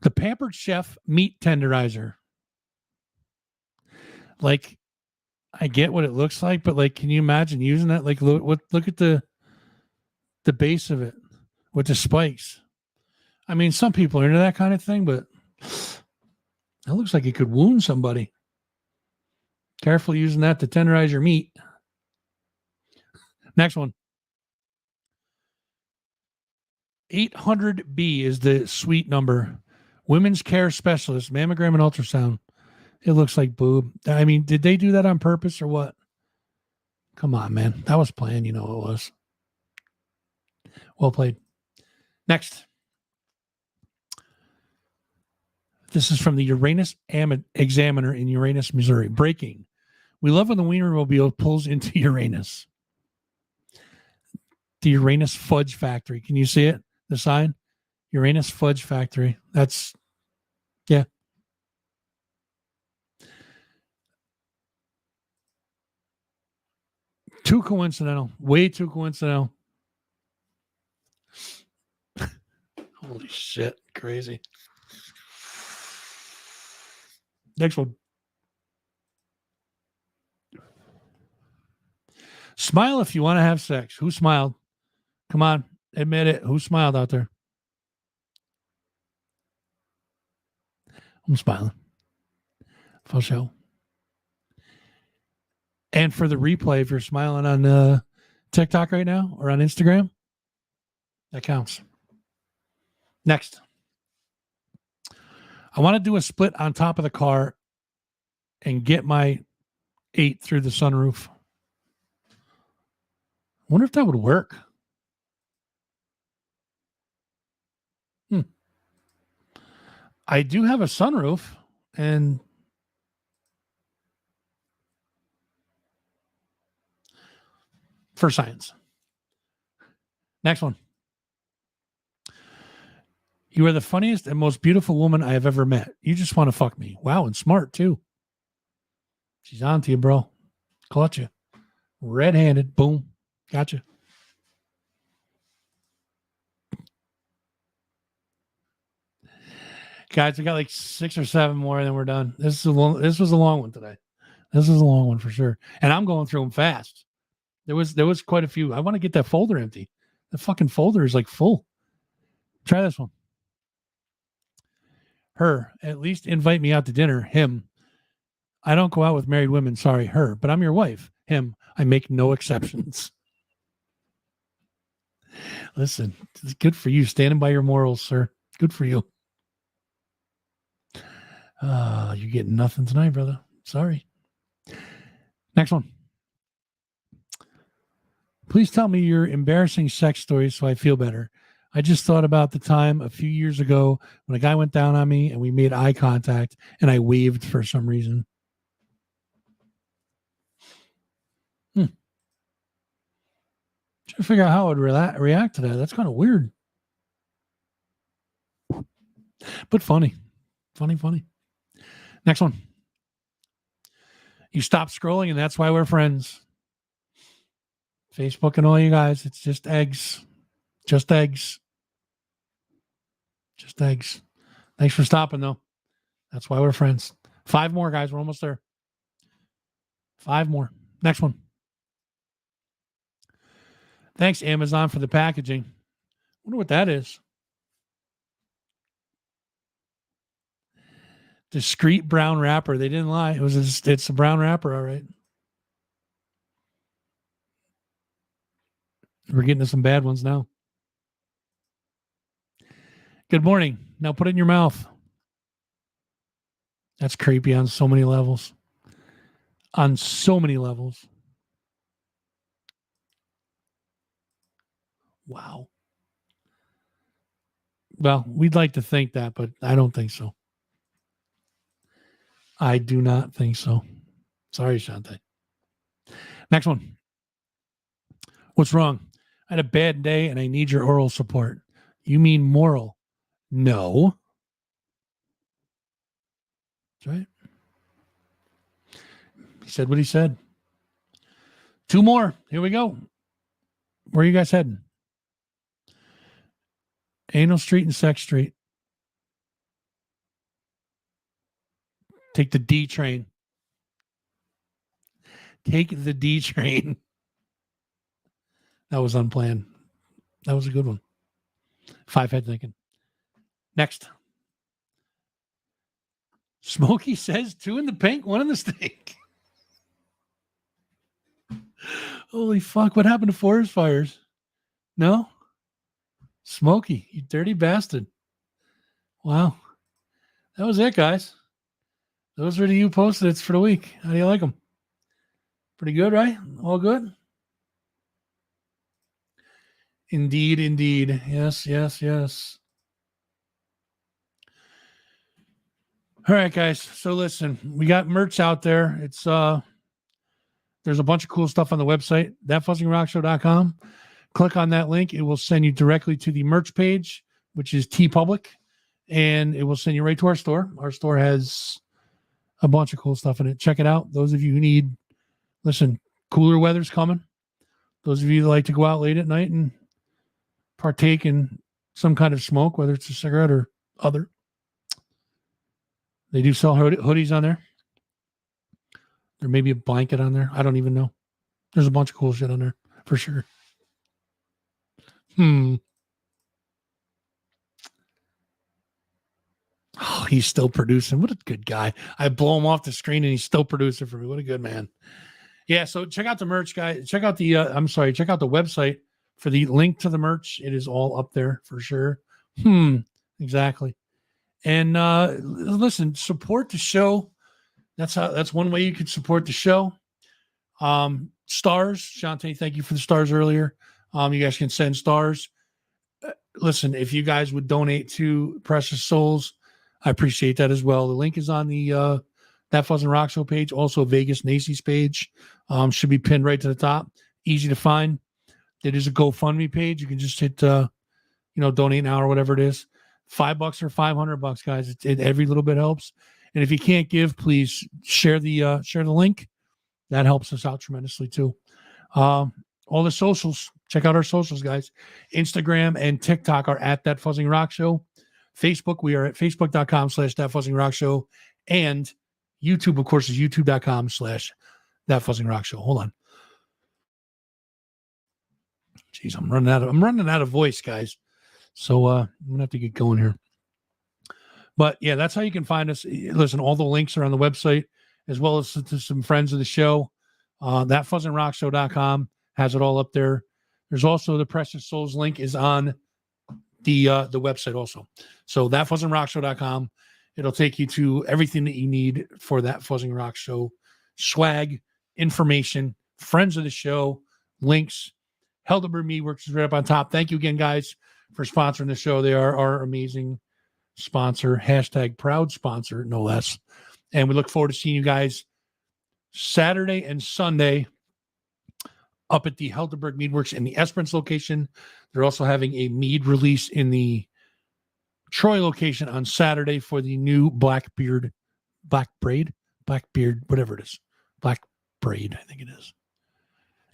The Pampered Chef meat tenderizer. Like, I get what it looks like, but like, can you imagine using that? Like, look at the base of it with the spikes. I mean, some people are into that kind of thing, but that looks like it could wound somebody. Careful using that to tenderize your meat. Next one. 800B is the suite number. Women's care specialist, mammogram and ultrasound. It looks like boob. I mean, did they do that on purpose or what? Come on, man. That was planned. You know it was. Well played. Next. This is from the Uranus Examiner in Uranus, Missouri. Breaking. We love when the Wienermobile pulls into Uranus. The Uranus Fudge Factory. Can you see it? The sign? Uranus Fudge Factory. That's, yeah. Too coincidental. Way too coincidental. Holy shit. Crazy. Next one. Smile if you want to have sex. Who smiled? Come on. Admit it. Who smiled out there? I'm smiling. For sure. And for the replay, if you're smiling on TikTok right now or on Instagram, that counts. Next. I want to do a split on top of the car and get my 8 through the sunroof. I wonder if that would work. I do have a sunroof and for science. Next one. You are the funniest and most beautiful woman I have ever met. You just want to fuck me. Wow, and smart too. She's on to you, bro. Caught you. Red-handed. Boom. Gotcha. Guys, we got like 6 or 7 more, and then we're done. This was a long one today. This is a long one for sure. And I'm going through them fast. There was quite a few. I want to get that folder empty. The fucking folder is like full. Try this one. Her, at least invite me out to dinner. Him, I don't go out with married women. Sorry, her, but I'm your wife. Him, I make no exceptions. Listen, it's good for you. Standing by your morals, sir. Good for you. You're getting nothing tonight, brother. Sorry. Next one. Please tell me your embarrassing sex stories so I feel better. I just thought about the time a few years ago when a guy went down on me and we made eye contact and I waved for some reason. Trying to figure out how I would react to that. That's kind of weird. But funny. Funny. Next one. You stop scrolling and that's why we're friends. Facebook and all you guys, it's just eggs. Just eggs. Just eggs. Thanks for stopping, though. That's why we're friends. 5 more, guys. We're almost there. 5 more. Next one. Thanks, Amazon, for the packaging. Wonder what that is. Discreet brown wrapper. They didn't lie. It's a brown wrapper, all right. We're getting to some bad ones now. Good morning. Now put it in your mouth. That's creepy on so many levels. On so many levels. Wow. Well, we'd like to think that, but I don't think so. I do not think so. Sorry, Shante. Next one. What's wrong? I had a bad day and I need your oral support. You mean moral? No. That's right. He said what he said. 2 more. Here we go. Where are you guys heading? Anal Street and Sex Street. Take the D train. Take the D train. That was unplanned. That was a good one. 5 head thinking. Next. Smokey says 2 in the pink, 1 in the stink. Holy fuck. What happened to forest fires? No? Smokey, you dirty bastard. Wow. That was it, guys. Those are the you Post-its for the week. How do you like them? Pretty good, right? All good? Indeed. Yes. All right, guys. So listen, we got merch out there. It's there's a bunch of cool stuff on the website, thatfuzzingrockshow.com. Click on that link. It will send you directly to the merch page, which is TeePublic, and it will send you right to our store. Our store has a bunch of cool stuff in it. Check it out. Those of you who need, listen, cooler weather's coming. Those of you that like to go out late at night and partake in some kind of smoke, whether it's a cigarette or other, they do sell hoodies on there. There may be a blanket on there. I don't even know. There's a bunch of cool shit on there for sure. Oh, he's still producing. What a good guy. I blow him off the screen and he's still producing for me. What a good man. Yeah, so check out the merch, guys. Check out the check out the website for the link to the merch. It is all up there for sure. Exactly. And listen, support the show. That's one way you could support the show. Stars, Shante, thank you for the stars earlier. You guys can send stars. Listen, if you guys would donate to Precious Souls, I appreciate that as well. The link is on the That Fuzzin' Rock Show page, also Vegas Nacy's page. Should be pinned right to the top. Easy to find. It is a GoFundMe page. You can just hit, donate now or whatever it is. $5 or $500, guys. Every little bit helps. And if you can't give, please share the link. That helps us out tremendously too. All the socials, check out our socials, guys. Instagram and TikTok are at That Fuzzing Rock Show. Facebook, we are at facebook.com/That Fuzzing Rock Show. And YouTube, of course, is youtube.com/That Fuzzing Rock Show. Hold on. Jeez, I'm running out of voice, guys. So I'm gonna have to get going here. But yeah, that's how you can find us. Listen, all the links are on the website, as well as to some friends of the show. Thatfuzzingrockshow.com has it all up there. There's also the Precious Souls link is on the website also. So thatfuzzingrockshow.com. It'll take you to everything that you need for That Fuzzing Rock Show. Swag, information, friends of the show, links. Helderberg Meadworks is right up on top. Thank you again, guys, for sponsoring the show. They are our amazing sponsor, #proud sponsor, no less. And we look forward to seeing you guys Saturday and Sunday up at the Helderberg Meadworks in the Esperance location. They're also having a mead release in the Troy location on Saturday for the new Blackbeard, whatever it is. Black Braid, I think it is.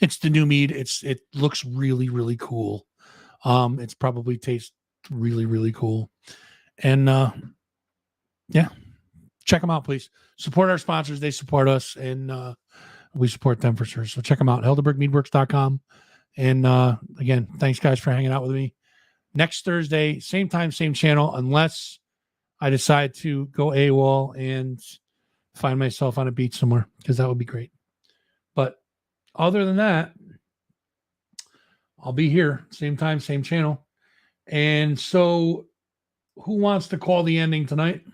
It's the new mead. It looks really, really cool. It's probably tastes really, really cool. And yeah, check them out, please. Support our sponsors. They support us, and we support them for sure. So check them out, helderbergmeadworks.com. And again, thanks, guys, for hanging out with me. Next Thursday, same time, same channel, unless I decide to go AWOL and find myself on a beach somewhere, because that would be great. But other than that, I'll be here, same time, same channel. And so who wants to call the ending tonight?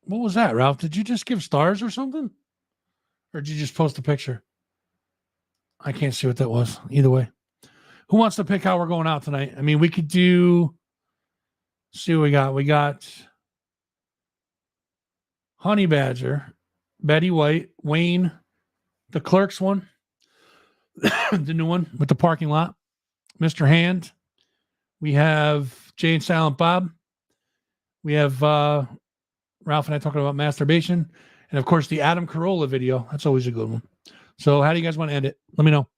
What was that, Ralph? Did you just give stars or something? Or did you just post a picture? I can't see what that was. Either way. Who wants to pick how we're going out tonight? I mean, we could do... See what we got. We got Honey Badger, Betty White, Wayne, the Clerks one, the new one with the parking lot, Mr. Hand. We have Jay and Silent Bob. We have Ralph and I talking about masturbation. And, of course, the Adam Carolla video. That's always a good one. So how do you guys want to end it? Let me know.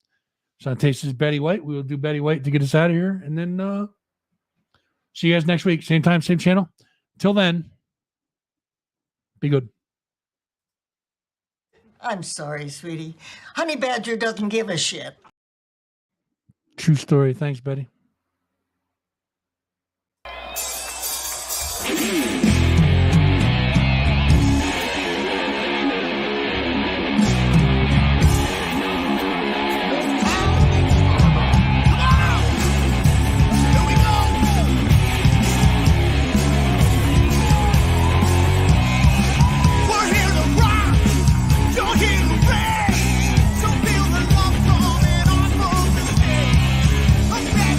So taste is Betty White. We will do Betty White to get us out of here. And then see you guys next week. Same time, same channel. Till then, be good. I'm sorry, sweetie. Honey Badger doesn't give a shit. True story. Thanks, Betty. So feel the love coming off of the stage. I'm back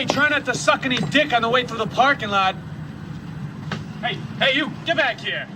Hey, try not to suck any dick on the way through the parking lot. Hey, you, get back here.